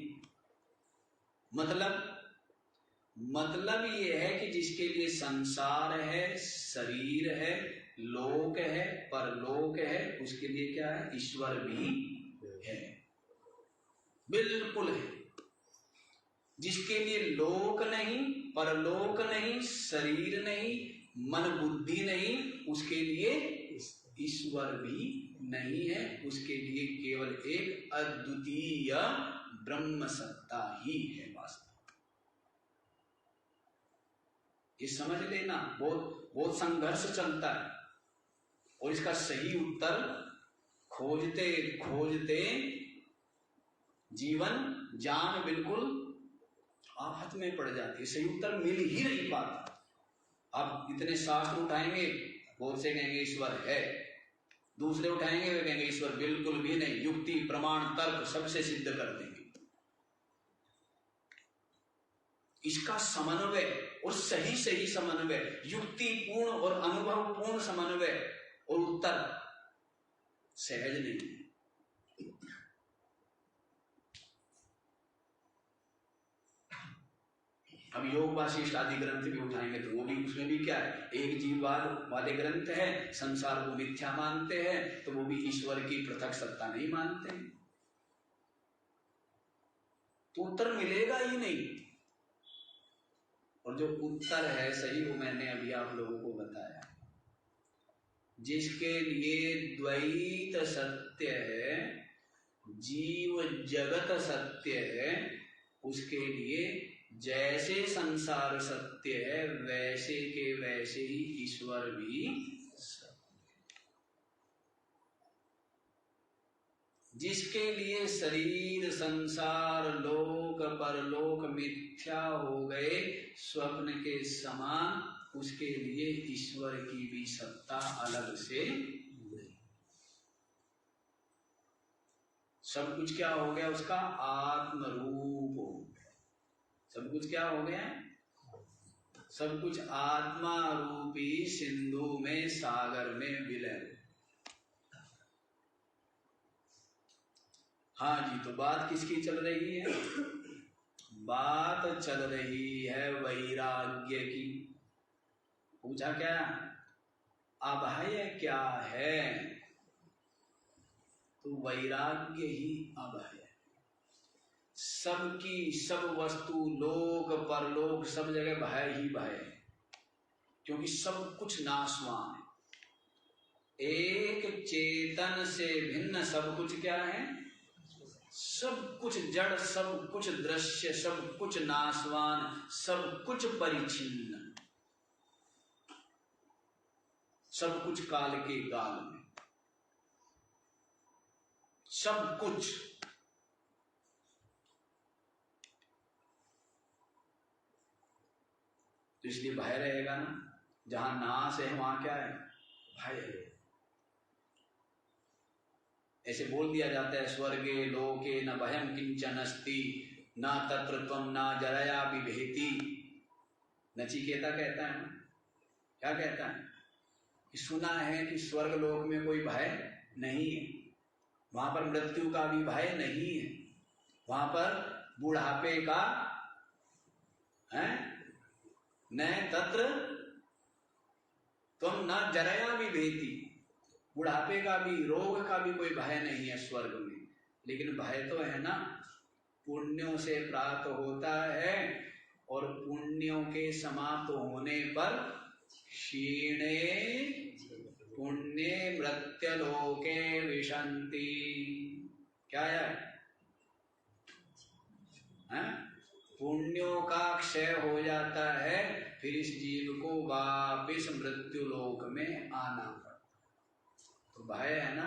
मतलब ये है कि जिसके लिए संसार है, शरीर है, लोक है, परलोक है, उसके लिए क्या है? ईश्वर भी है, बिल्कुल है। जिसके लिए लोक नहीं, परलोक नहीं, शरीर नहीं, मन बुद्धि नहीं, उसके लिए ईश्वर भी नहीं है। उसके लिए केवल एक अद्वितीय ब्रह्म सत्ता ही है वास्तव। ये समझ लेना, बहुत संघर्ष चलता है और इसका सही उत्तर खोजते खोजते जीवन जान बिल्कुल आफत में पड़ जाती है। सही उत्तर मिल ही नहीं पाता। अब इतने शास्त्र उठाएंगे, बहुत से कहेंगे ईश्वर है, दूसरे उठाएंगे वे कहेंगे ईश्वर बिल्कुल भी नहीं, युक्ति प्रमाण तर्क सबसे सिद्ध कर देंगे। इसका समन्वय और सही समन्वय, युक्ति पूर्ण और अनुभव पूर्ण समन्वय और उत्तर सहज नहीं। अब योग वासिष्ठ आदि ग्रंथ भी उठाएंगे तो वो भी, उसमें भी क्या है? एक जीववाद वाले ग्रंथ है, संसार को मिथ्या मानते हैं, तो वो भी ईश्वर की पृथक सत्ता नहीं मानते हैं, तो उत्तर मिलेगा ही नहीं। और जो उत्तर है सही वो मैंने अभी आप लोगों को बताया। जिसके लिए द्वैत सत्य है, जीव जगत सत्य है, उसके लिए जैसे संसार सत्य है वैसे के वैसे ही ईश्वर भी सत्य। जिसके लिए शरीर, संसार, लोक, परलोक मिथ्या हो गए स्वप्न के समान, उसके लिए ईश्वर की भी सत्ता अलग से नहीं। सब कुछ क्या हो गया? उसका आत्म रूप हो गया। सब कुछ क्या हो गया? सब कुछ आत्मा रूपी सिंधु में, सागर में विलय। हाँ जी, तो बात किसकी चल रही है? बात चल रही है वैराग्य की। पूछा क्या? अभय क्या है? तो वैराग्य ही अभय। सबकी सब वस्तु, लोक परलोक, सब जगह भय ही भय, क्योंकि सब कुछ नाशवान है। एक चेतन से भिन्न सब कुछ क्या है? सब कुछ जड़, सब कुछ दृश्य, सब कुछ नाशवान, सब कुछ परिच्छिन्न, सब कुछ काल के काल में, सब कुछ। तो इसलिए भय रहेगा ना। जहां नाश है वहां क्या है? भय है। ऐसे बोल दिया जाता है, स्वर्गे लोके न भयम किंचन अस्ति, न तत्र त्वं न जरया बिभेति। नचिकेता कहता है, क्या कहता है? कि सुना है कि स्वर्ग लोक में कोई भय नहीं है, वहां पर मृत्यु का भी भय नहीं है, वहां पर बुढ़ापे का है न तत्र त्वं न जरया बिभेति, बुढ़ापे का भी, रोग का भी कोई भय नहीं है स्वर्ग में। लेकिन भय तो है ना, पुण्यों से प्राप्त होता है, और पुण्यों के समाप्त होने पर क्षीणे पुण्ये मृत्युलोके विशन्ति। क्या है? पुण्यों का क्षय हो जाता है, फिर इस जीव को वापिस मृत्यु लोक में आना पड़ता। तो भय है ना,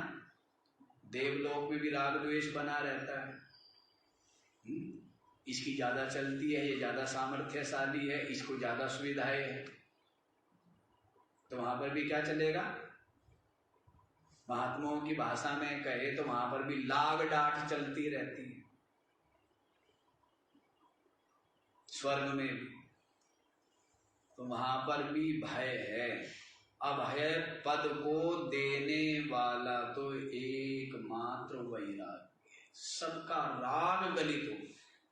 देवलोक में भी राग द्वेष बना रहता है। इसकी ज्यादा चलती है, ये ज्यादा सामर्थ्यशाली है, इसको ज्यादा सुविधाएं है, तो वहां पर भी क्या चलेगा? महात्माओं की भाषा में कहे तो वहां पर भी लाग डांट चलती रहती है, स्वर्ग में भी। तो वहां पर भी भय है। अभय पद को देने वाला तो एकमात्र वैराग्य है। सबका राग गलित हो,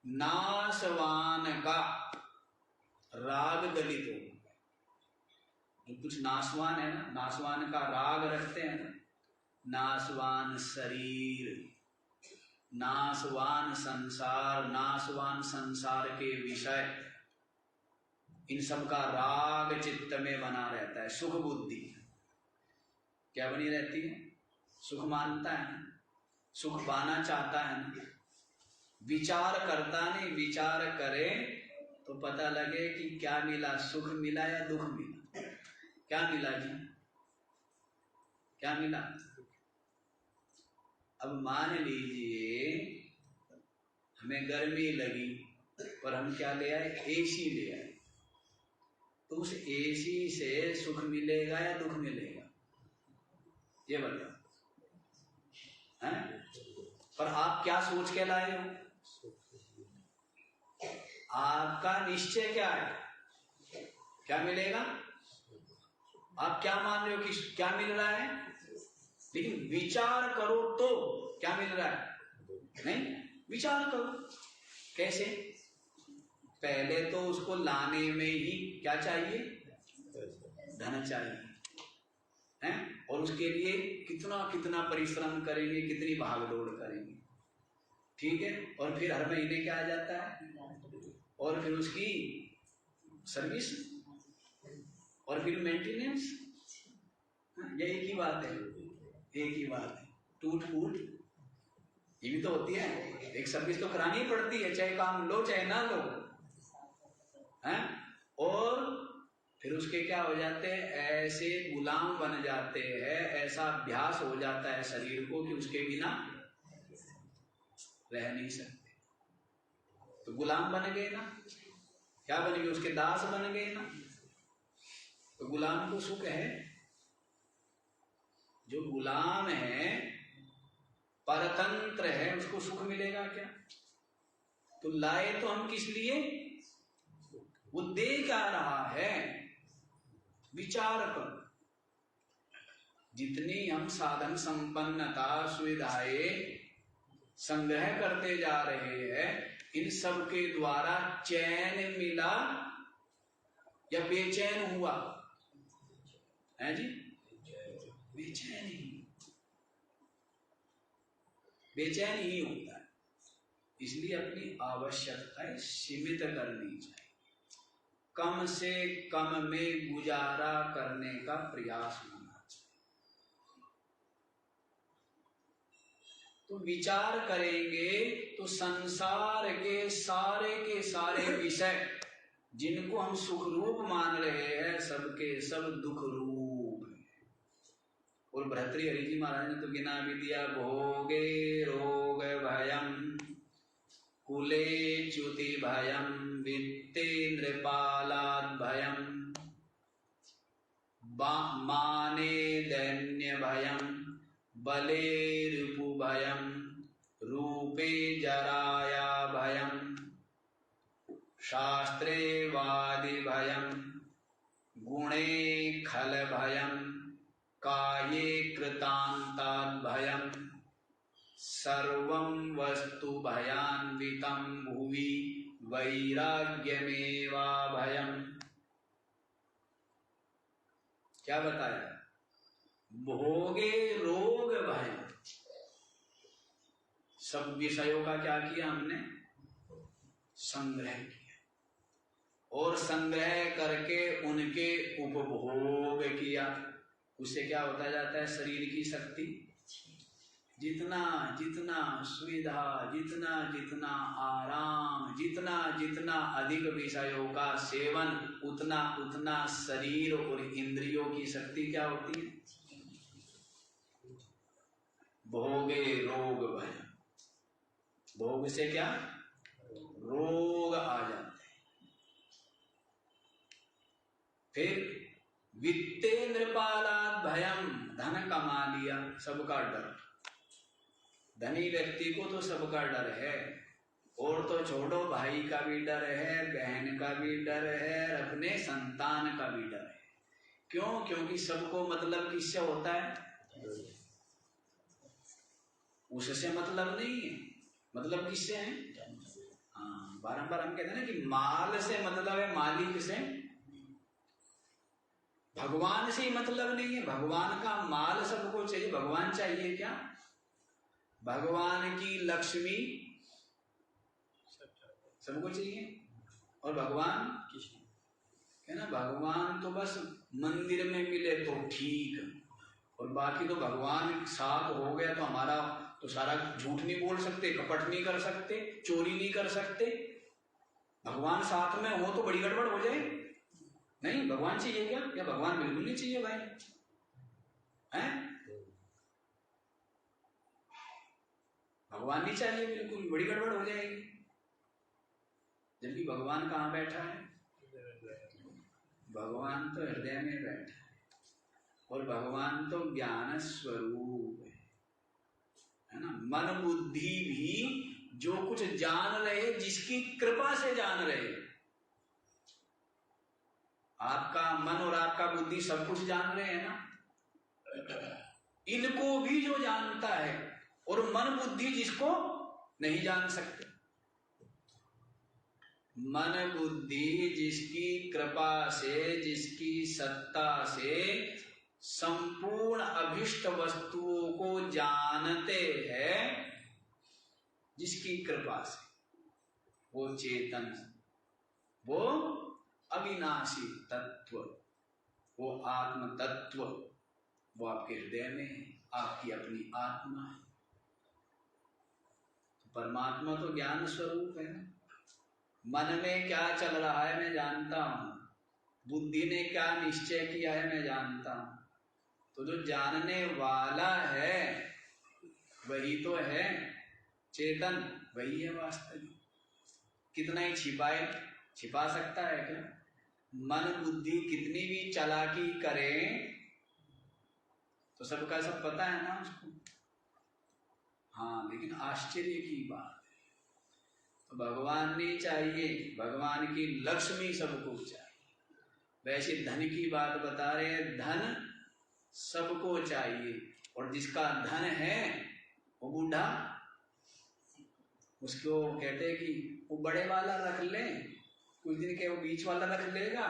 नाशवान का राग गलित हो। कुछ नाशवान है ना, नाशवान का राग रखते हैं ना, नाशवान शरीर, नाशवान संसार, नाशवान संसार के विषय, इन सब का राग चित्त में बना रहता है। सुख बुद्धि क्या बनी रहती है? सुख मानता है, सुख पाना चाहता है ना, विचार करता नहीं। विचार करे तो पता लगे कि क्या मिला, सुख मिला या दुख मिला। क्या मिला जी? क्या मिला? अब मान लीजिए हमें गर्मी लगी पर हम क्या ले आए? एसी ले आए। तो उस एसी से सुख मिलेगा या दुख मिलेगा? ये बताओ। हैं? पर आप क्या सोच के लाए हो? आपका निश्चय क्या है? क्या मिलेगा? आप क्या मान रहे हो कि क्या मिल रहा है? लेकिन विचार करो तो क्या मिल रहा है? नहीं, विचार करो कैसे? पहले तो उसको लाने में ही क्या चाहिए? धन चाहिए, हैं? और उसके लिए कितना कितना परिश्रम करेंगे, कितनी भागदौड़ करेंगे, ठीक है? और फिर हर महीने क्या आ जाता है? और फिर उसकी सर्विस और फिर मेंटेनेंस। ये एक ही बात है, एक ही बात है। टूट फूट ये भी तो होती है, एक सर्विस तो करानी ही पड़ती है, चाहे काम लो चाहे ना लो, हैं? और फिर उसके क्या हो जाते हैं? ऐसे गुलाम बन जाते हैं, ऐसा अभ्यास हो जाता है शरीर को कि उसके बिना रह नहीं सकते। तो गुलाम बन गए ना, क्या बन गए? उसके दास बन गए ना। तो गुलाम को सुख है? जो गुलाम है, परतंत्र है, उसको सुख मिलेगा क्या? तो लाए तो हम किस लिए? वो दे क्या रहा है? विचार करो। जितनी हम साधन संपन्नता सुविधाएं संग्रह करते जा रहे हैं, इन सब के द्वारा चैन मिला या बेचैन हुआ है जी? बेचैन ही होता है। इसलिए अपनी आवश्यकताएं सीमित करनी चाहिए, कम से कम में गुजारा करने का प्रयास होना चाहिए। तो विचार करेंगे तो संसार के सारे विषय जिनको हम सुख रूप मान रहे हैं, सबके सब दुख रूप है। और भर्तृहरि जी महाराज ने तो गिना भी दिया, भोगे रोग भयम, कुले च्युति भयम, वित्ते नृपालाद भयम, माने दैन्य भयम, बले रिपु भयम, रूपे जराया भयम, शास्त्रे वादि भयम, गुणे खल भयम, काये कृतांताद भयम, सर्वं वस्तु भयान्वितं भुवि वैराग्यमेवा भयम। क्या बताया? भोगे रोग भयम। सब विषयों का क्या किया हमने? संग्रह किया, और संग्रह करके उनके उपभोग किया। उससे क्या होता जाता है? शरीर की शक्ति जितना जितना सुविधा, जितना जितना आराम, जितना जितना अधिक विषयों का सेवन, उतना उतना शरीर और इंद्रियों की शक्ति क्या होती है? भोगे रोग भय। भोग से क्या? रोग आ जाते हैं। फिर वित्तेन्द्रपालाद भयम, धन कमा लिया, सबका डर। धनी व्यक्ति को तो सबका डर है, और तो छोड़ो, भाई का भी डर है, बहन का भी डर है, अपने संतान का भी डर है। क्यों? क्योंकि सबको मतलब किससे होता है? उससे मतलब नहीं है, मतलब किससे है? हाँ, बारंबार हम कहते हैं ना कि माल से मतलब है मालिक से, भगवान से ही मतलब नहीं है। भगवान का माल सबको चाहिए। भगवान चाहिए क्या? भगवान की लक्ष्मी सबको चाहिए, और भगवान है ना, भगवान तो बस मंदिर में मिले तो ठीक, और बाकी तो भगवान साथ हो गया तो हमारा तो सारा झूठ नहीं बोल सकते, कपट नहीं कर सकते, चोरी नहीं कर सकते। भगवान साथ में हो तो बड़ी गड़बड़ हो जाए। नहीं, भगवान चाहिए क्या? या भगवान बिल्कुल नहीं चाहिए भाई? हैं? भगवान नहीं चाहिए बिल्कुल, बड़ी गड़बड़ हो जाएगी। जबकि भगवान कहाँ बैठा है? भगवान तो हृदय में बैठा है, और भगवान तो ज्ञान स्वरूप है ना। मन बुद्धि भी जो कुछ जान रहे, जिसकी कृपा से जान रहे, आपका मन और आपका बुद्धि सब कुछ जान रहे हैं ना, इनको भी जो जानता है, और मन बुद्धि जिसको नहीं जान सकते। मन बुद्धि जिसकी कृपा से, जिसकी सत्ता से संपूर्ण अभिष्ट वस्तुओं को जानते हैं, जिसकी कृपा से, वो चेतन, वो अविनाशी तत्व, वो आत्म तत्व, वो आपके हृदय में है, आपकी अपनी आत्मा है। तो परमात्मा तो ज्ञान स्वरूप है ना। मन में क्या चल रहा है मैं जानता हूं, बुद्धि ने क्या निश्चय किया है मैं जानता हूं। तो जो जानने वाला है वही तो है चेतन, वही है वास्तविक। कितना ही छिपाए, छिपा सकता है क्या? मन बुद्धि कितनी भी चालाकी करे तो सबका सब पता है ना उसको। हाँ, लेकिन आश्चर्य की बात है, तो भगवान नहीं चाहिए, भगवान की लक्ष्मी सबको चाहिए। वैसे धन की बात बता रहे हैं, धन सबको चाहिए, और जिसका धन है वो बूढ़ा, उसको कहते हैं कि वो बड़े वाला रख ले, कुछ दिन के वो बीच वाला रख लेगा,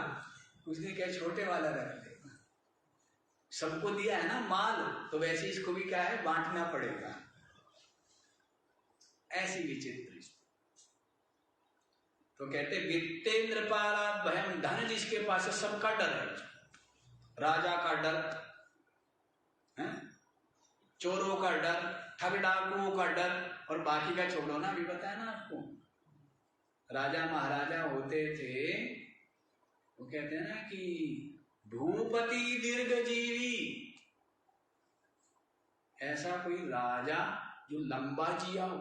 कुछ दिन के छोटे वाला रख लेगा। सबको दिया है ना माल, तो वैसे इसको भी क्या है, बांटना पड़ेगा। ऐसी विचित्र। तो कहते वित्तेन्द्र पाला भयम, धन जिसके पास है सबका डर है। राजा का डर है, चोरों का डर, ठग डाकुओं का डर, और बाकी का छोड़ो ना, अभी बताया ना आपको, राजा महाराजा होते थे, वो कहते हैं ना कि भूपति दीर्घजीवी, ऐसा कोई राजा जो लंबा जिया हो।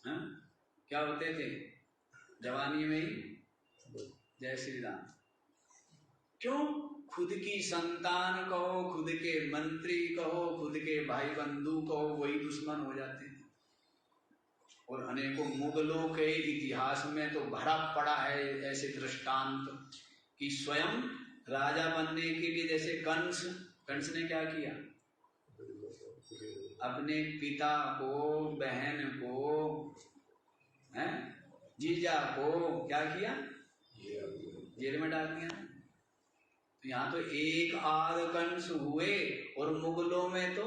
है? क्या होते थे जवानी में ही? जय श्री राम। क्यों? खुद की संतान कहो, खुद के मंत्री कहो, खुद के भाई बंधु कहो, वही दुश्मन हो जाते थे। और अनेकों मुगलों के इतिहास में तो भरा पड़ा है ऐसे दृष्टांत कि स्वयं राजा बनने के लिए, जैसे कंस ने क्या किया, अपने पिता को, बहन को, हैं, जीजा को क्या किया, जेल में डाल दिया। तो यहाँ तो एक आध कंस हुए, और मुगलों में तो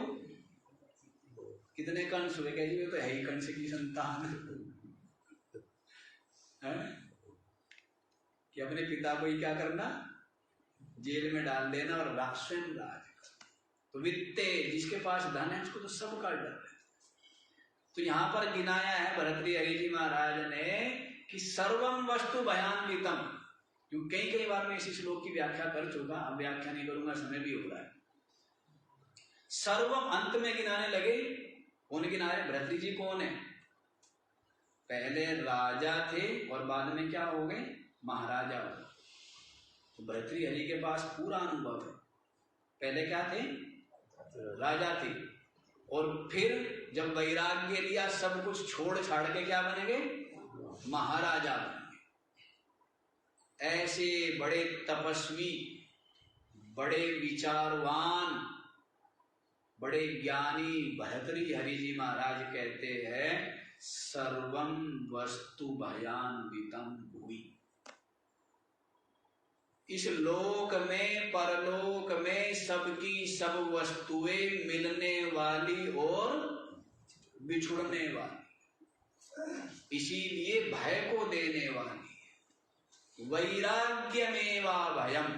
कितने कंस हुए? कहिए तो है ही कंस की संतान है कि अपने पिता को ही क्या करना, जेल में डाल देना, और स्वयं राज करना। तो वित्ते, जिसके पास धन है उसको तो सबका डर है। तो यहां पर गिनाया है भर्तृहरि जी महाराज ने कि सर्वम वस्तु भयान्वितम, क्योंकि कई बार मैं इसी श्लोक की व्याख्या कर चुका, अब व्याख्या नहीं करूंगा, समय भी हो रहा है। सर्वम अंत में गिनाने लगे, कौन गिना रहे? भर्तृ जी कौन है? पहले राजा थे और बाद में क्या हो गए? महाराजा हो गए। तो भर्तृहरि के पास पूरा अनुभव है। पहले क्या थे? राजा थे, और फिर जब वैराग्य लिया, सब कुछ छोड़ छाड़ के क्या बनेंगे? महाराजा बनेंगे। ऐसे बड़े तपस्वी, बड़े विचारवान, बड़े ज्ञानी भर्तृहरि जी महाराज कहते हैं सर्वं वस्तु भयान्वितम भुवि। इस लोक में, परलोक में सबकी सब वस्तुएं मिलने वाली और बिछुड़ने वाली, इसीलिए भय को देने वाली। वैराग्यमेवा भयम,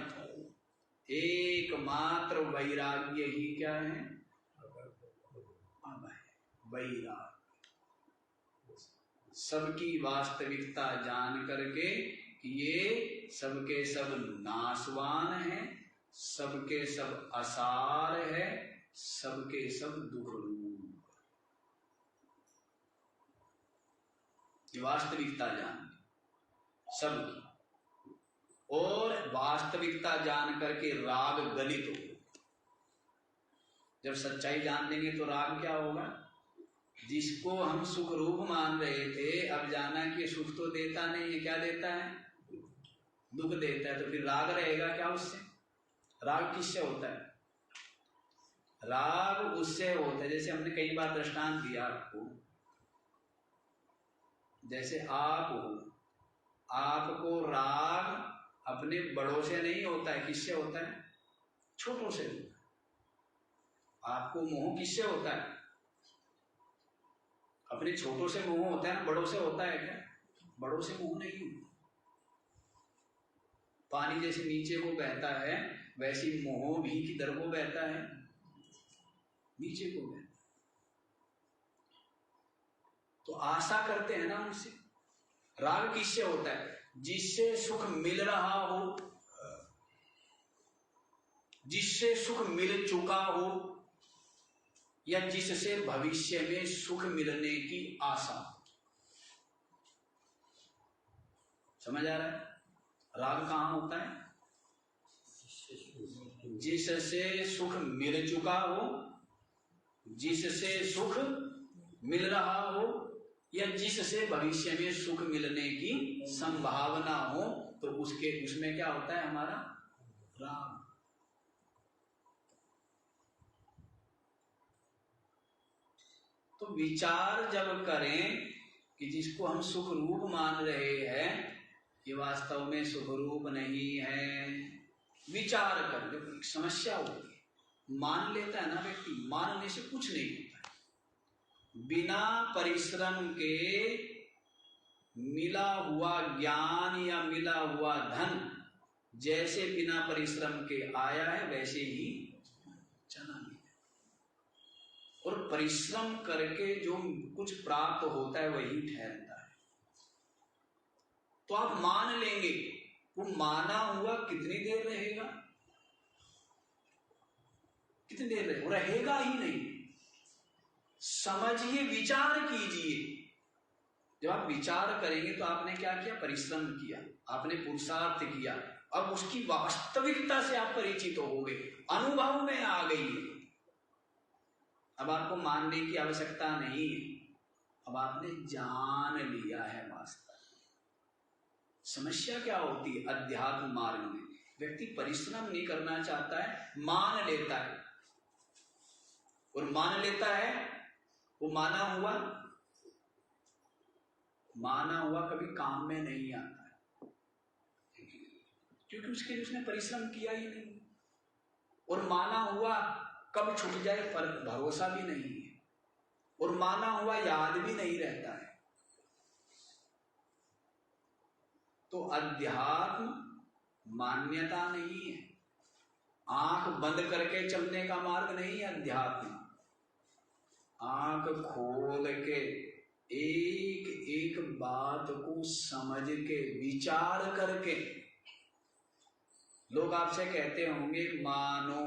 एकमात्र वैराग्य ही क्या है? अभय, वैराग्य। सबकी वास्तविकता जान करके कि ये सबके सब नाशवान हैं, सबके सब असार है, सबके सब दुख रूप, ये वास्तविकता जान सबकी। और वास्तविकता जान करके राग गलित हो। जब सच्चाई जान लेंगे तो राग क्या होगा? जिसको हम सुख रूप मान रहे थे, अब जाना कि सुख तो देता नहीं है, क्या देता है? दुख देता है। तो फिर राग रहेगा क्या उससे? राग किससे होता है? राग उससे होता है, जैसे हमने कई बार दृष्टांत दिया आपको, जैसे आप हो, आपको राग अपने बड़ों से नहीं होता है, किससे होता है? छोटों से होता है। आपको मोह किससे होता है? अपने छोटों से मोह होता है ना, बड़ों से होता है क्या? बड़ों से मोह नहीं होता। पानी जैसे नीचे को बहता है, वैसे मोह भी किधर को बहता है? नीचे को बहता है। तो आशा करते हैं ना उनसे। राग किससे होता है? जिससे सुख मिल रहा हो, जिससे सुख मिल चुका हो, या जिससे भविष्य में सुख मिलने की आशा। समझ आ रहा है? राग कहां होता है? जिससे सुख मिल चुका हो, जिससे सुख मिल रहा हो, या जिससे भविष्य में सुख मिलने की संभावना हो, तो उसमें क्या होता है? हमारा राग। तो विचार जब करें कि जिसको हम सुख रूप मान रहे हैं ये वास्तव में सुख रूप नहीं है, विचार कर, जब समस्या होती है, मान लेता है ना व्यक्ति, मानने से कुछ नहीं होता है। बिना परिश्रम के मिला हुआ ज्ञान या मिला हुआ धन जैसे बिना परिश्रम के आया है, वैसे ही चला गया। और परिश्रम करके जो कुछ प्राप्त होता है वही ठहरता है। तो आप मान लेंगे, वो माना हुआ कितनी देर रहेगा? कितनी देर रहेगा? रहेगा ही नहीं। समझिए, विचार कीजिए। जब आप विचार करेंगे तो आपने क्या किया? परिश्रम किया, आपने पुरुषार्थ किया। अब उसकी वास्तविकता से आप परिचित हो गए, अनुभव में आ गई। अब आपको मानने की आवश्यकता नहीं है, अब आपने जान लिया है वास्तव। समस्या क्या होती है? अध्यात्म मार्ग में व्यक्ति परिश्रम नहीं करना चाहता है, मान लेता है। और मान लेता है, वो माना हुआ कभी काम में नहीं आता है, क्योंकि उसके लिए उसने परिश्रम किया ही नहीं। और माना हुआ कब छूट जाए पर भरोसा भी नहीं है, और माना हुआ याद भी नहीं रहता है। तो अध्यात्म मान्यता नहीं है, आंख बंद करके चलने का मार्ग नहीं है अध्यात्म। आंख खोल के एक एक बात को समझ के विचार करके। लोग आपसे कहते होंगे मानो,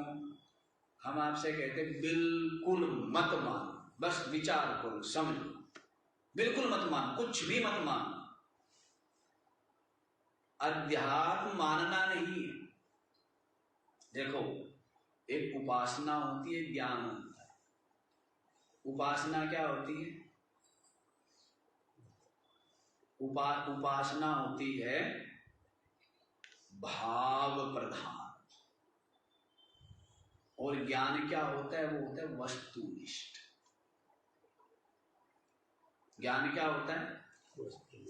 हम आपसे कहते बिल्कुल मत मानो, बस विचार करो, समझो, बिल्कुल मत मानो, कुछ भी मत मानो। अध्यात्म मानना नहीं है। देखो, एक उपासना होती है, ज्ञान होता है। उपासना क्या होती है? उपासना होती है भाव प्रधान, और ज्ञान क्या होता है? वो होता है वस्तुनिष्ठ। ज्ञान क्या होता है?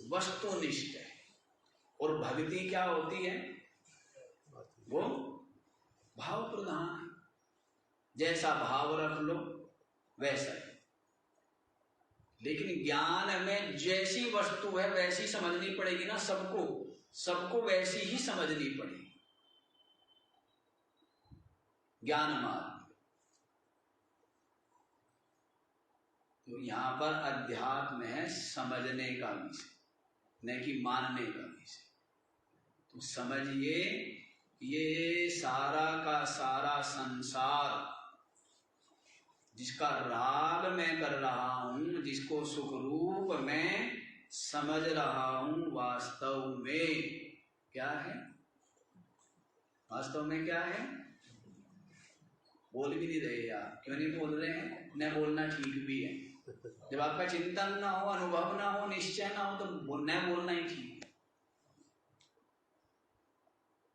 वस्तुनिष्ठ है। और भक्ति क्या होती है? वो भाव प्रधान है। जैसा भाव रख लो वैसा है। लेकिन ज्ञान में जैसी वस्तु है वैसी समझनी पड़ेगी ना, सबको वैसी ही समझनी पड़ेगी। ज्ञान मार्ग। तो यहां पर अध्यात्म है समझने का विषय, न कि मानने का विषय। तो समझिए, ये सारा का सारा संसार जिसका राग मैं कर रहा हूं, जिसको सुख रूप में समझ रहा हूं, वास्तव में क्या है? वास्तव में क्या है? बोल भी नहीं रहे यार। क्यों नहीं बोल रहे हैं? न बोलना ठीक भी है। जब आपका चिंतन ना हो, अनुभव ना हो, निश्चय ना हो, तो न बोलना ही ठीक है।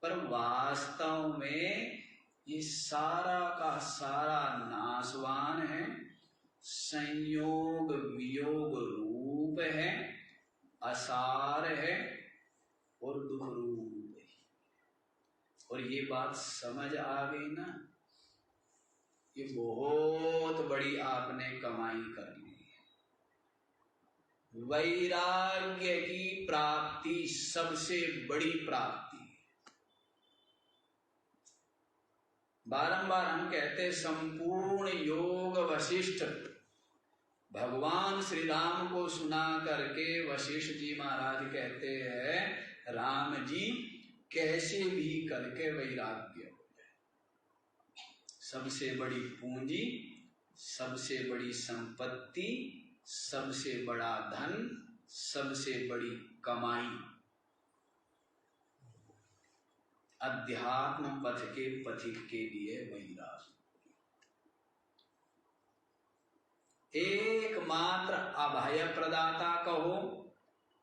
पर वास्तव में ये सारा का सारा नाशवान है, संयोग वियोग रूप है, असार है और दुख रूप है। और ये बात समझ आ गई ना, ये बहुत बड़ी आपने कमाई कर ली है। वैराग्य की प्राप्ति सबसे बड़ी प्राप्ति। बारंबार हम कहते संपूर्ण योग वशिष्ठ भगवान श्री राम को सुना करके वशिष्ठ जी महाराज कहते हैं, राम जी कैसे भी करके वैराग्य हो जाए। सबसे बड़ी पूंजी, सबसे बड़ी संपत्ति, सबसे बड़ा धन, सबसे बड़ी कमाई अध्यात्म पथ के पथिक के लिए वैराग्य। एकमात्र अभय प्रदाता कहो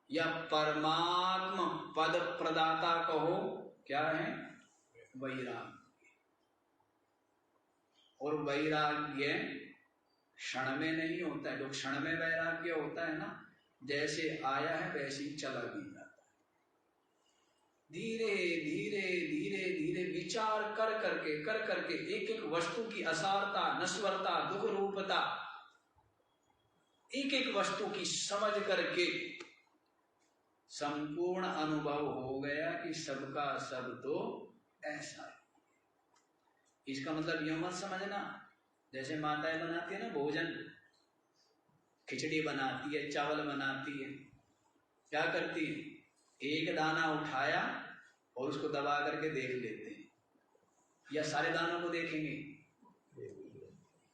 या परमात्म पद प्रदाता कहो, क्या है? वैराग्य। और वैराग्य क्षण में नहीं होता है। जो क्षण में वैराग्य होता है ना, जैसे आया है वैसे ही चला भी जाता है। धीरे धीरे धीरे धीरे विचार कर करके एक एक वस्तु की असारता, नश्वरता, दुख रूपता, एक एक वस्तु की समझ करके संपूर्ण अनुभव हो गया कि सबका सब तो ऐसा है। इसका मतलब यह मत समझना जैसे माताएं बनाती है ना भोजन, खिचड़ी बनाती है, चावल बनाती है, क्या करती है? एक दाना उठाया और उसको दबा करके देख लेते हैं, या सारे दानों को देखेंगे?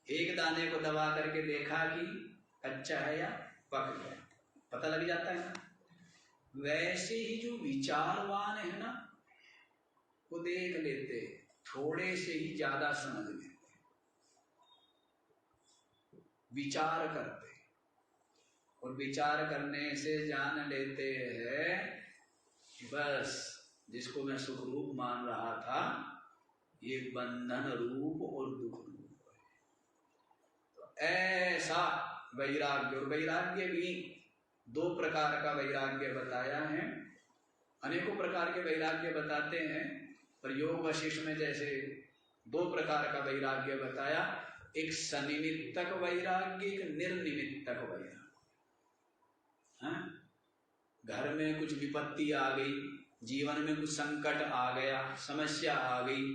एक दाने को दबा करके देखा कि कच्चा है या पक गया, पता लग जाता है ना। वैसे ही जो विचारवान है ना, वो देख लेते, थोड़े से ही ज्यादा समझ लेते, विचार करते, और विचार करने से जान लेते हैं बस जिसको मैं सुख रूप मान रहा था ये बंधन रूप और दुख रूप है। तो ऐसा वैराग्य, और वैराग्य भी दो प्रकार का वैराग्य बताया है। अनेकों प्रकार के वैराग्य बताते हैं, पर योग वशिष्ठ में जैसे दो प्रकार का वैराग्य बताया, एक सनिमित्तक वैराग्य, एक निर्निमित्तक वैराग्य। घर में कुछ विपत्ति आ गई, जीवन में कुछ संकट आ गया, समस्या आ गई,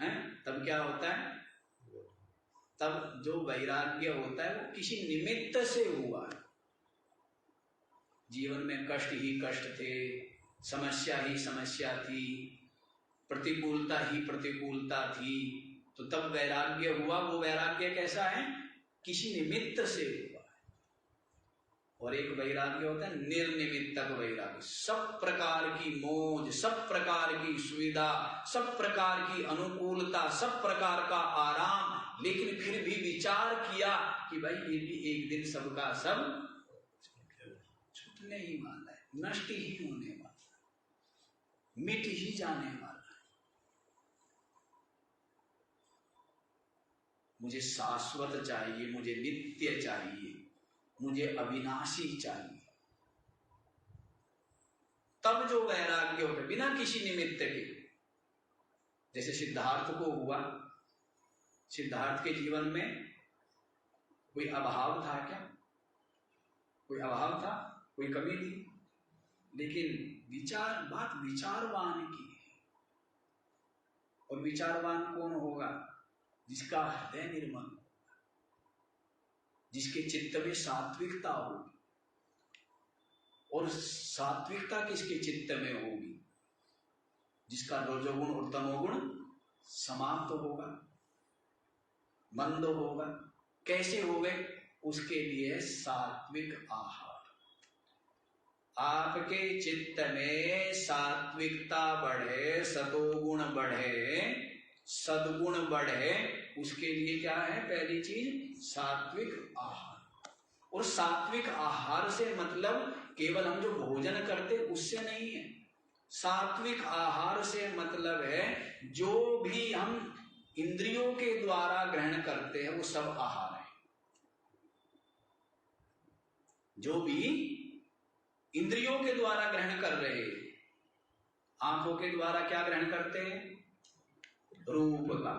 हैं, तब क्या होता है? तब जो वैराग्य होता है वो किसी निमित्त से हुआ है। जीवन में कष्ट ही कष्ट थे, समस्या ही समस्या थी, प्रतिकूलता ही प्रतिकूलता थी, तो तब वैराग्य हुआ। वो वैराग्य कैसा है? किसी निमित्त से हुआ है। और एक वैराग्य होता है निर्निमित्तक वैराग्य। सब प्रकार की मौज, सब प्रकार की सुविधा, सब प्रकार की अनुकूलता, सब प्रकार का आराम, लेकिन फिर भी विचार किया कि भाई ये भी एक दिन सबका सब छूटने ही वाला है, नष्ट ही होने वाला है, मिट ही जाने वाला है। मुझे शाश्वत चाहिए, मुझे नित्य चाहिए, मुझे अविनाशी चाहिए। तब जो वैराग्य होता है बिना किसी निमित्त के, जैसे सिद्धार्थ को हुआ। सिद्धार्थ के जीवन में कोई अभाव था क्या? कोई अभाव था? कोई कमी थी? लेकिन बात विचारवान की है। और विचारवान कौन होगा? जिसका हृदय निर्मल, जिसके चित्त में सात्विकता होगी। और सात्विकता किसके चित्त में होगी? जिसका रजोगुण और तमोगुण समाप्त होगा, मंद होगा। कैसे होगे? उसके लिए सात्विक आहार। आपके चित्त में सात्विकता बढ़े, सतोगुण बढ़े, सद्गुण बढ़े, उसके लिए क्या है? पहली चीज सात्विक आहार। और सात्विक आहार से मतलब केवल हम जो भोजन करते उससे नहीं है। सात्विक आहार से मतलब है जो भी हम इंद्रियों के द्वारा ग्रहण करते हैं वो सब आहार है। जो भी इंद्रियों के द्वारा ग्रहण कर रहे हैं, आंखों के द्वारा क्या ग्रहण करते हैं? रूप का।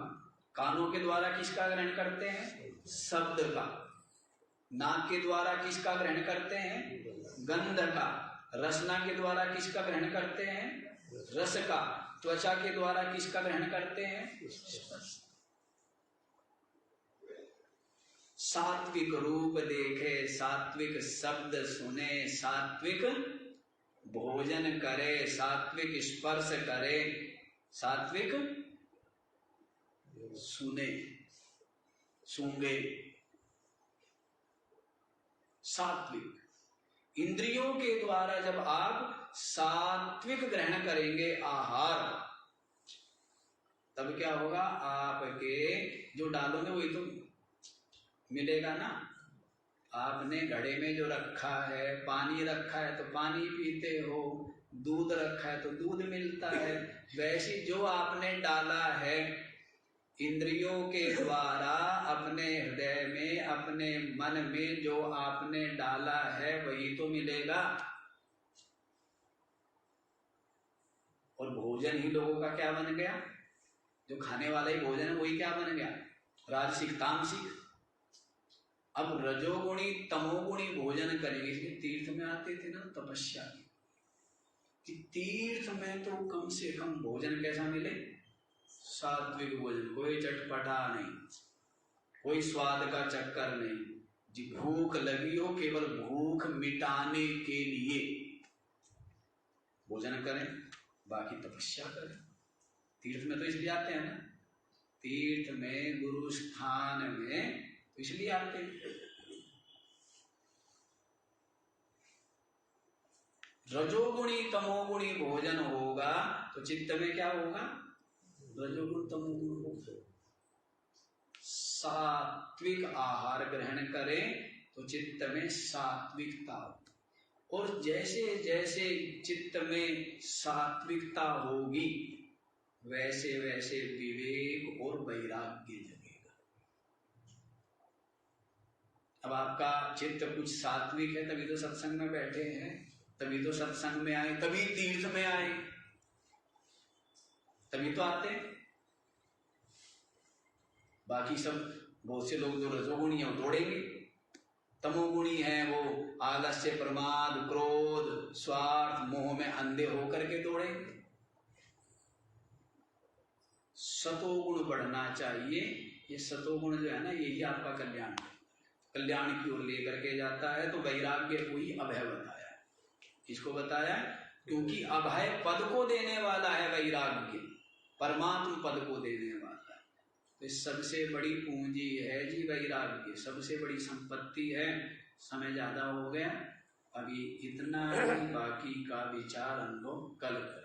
कानों के द्वारा किसका ग्रहण करते हैं? शब्द का। नाक के द्वारा किसका ग्रहण करते हैं? गंध का। रसना के द्वारा किसका ग्रहण करते हैं? रस का। त्वचा के द्वारा किसका ग्रहण करते हैं? स्पर्श। सात्विक रूप देखे, सात्विक शब्द सुने, सात्विक भोजन करे, सात्विक स्पर्श करे, सात्विक सुने, सूंघे। सात्विक इंद्रियों के द्वारा जब आप सात्विक ग्रहण करेंगे आहार, तब क्या होगा? आपके जो डालोगे वही तो मिलेगा ना। आपने घड़े में जो रखा है, पानी रखा है तो पानी पीते हो, दूध रखा है तो दूध मिलता है। वैसे जो आपने डाला है इंद्रियों के द्वारा अपने हृदय में, अपने मन में जो आपने डाला है वही तो मिलेगा। और भोजन ही लोगों का क्या बन गया? जो खाने वाला ही भोजन है वही क्या बन गया? राजसिक, तामसिक। अब रजोगुणी तमोगुणी भोजन करेंगे। इसलिए तीर्थ में आते थे ना तपस्या की, कि तीर्थ में तो कम से कम भोजन कैसा मिले? सात्विक भोजन। कोई चटपटा नहीं, कोई स्वाद का चक्कर नहीं। जी भूख लगी हो, केवल भूख मिटाने के लिए भोजन करें, बाकी तपस्या करें। तीर्थ में तो इसलिए आते हैं ना, तीर्थ में, गुरु स्थान में तो इसलिए आते हैं। रजोगुणी तमोगुणी भोजन होगा तो चित्त में क्या होगा? रजोगुण तमोगुण होगा। सात्विक आहार ग्रहण करें तो चित्त में सात्विकता हो। और जैसे जैसे चित्त में सात्विकता होगी वैसे वैसे विवेक और वैराग्य जगेगा। अब आपका चित्त कुछ सात्विक है तभी तो सत्संग में बैठे हैं, तभी तो सत्संग में आए, तभी तीर्थ में आए, तभी तो आते हैं। बाकी सब बहुत से लोग जो रजोगुणी है वो दौड़ेंगे, तमोगुणी है वो आलस्य, प्रमाद, क्रोध, स्वार्थ, मोह में अंधे होकर के दौड़ेंगे। सतोगुण बढ़ना चाहिए। ये सतोगुण जो है ना, यही आपका कल्याण की ओर लेकर के जाता है। तो वैराग्य को ही अभय बताया। किसको बताया? क्योंकि अभय पद को देने वाला है वैराग्य, परमात्म पद को देने वाला है। तो सबसे बड़ी पूंजी है जी वैराग्य, सबसे बड़ी संपत्ति है। समय ज्यादा हो गया, अभी इतना ही, बाकी का विचार हम लोग कल करें।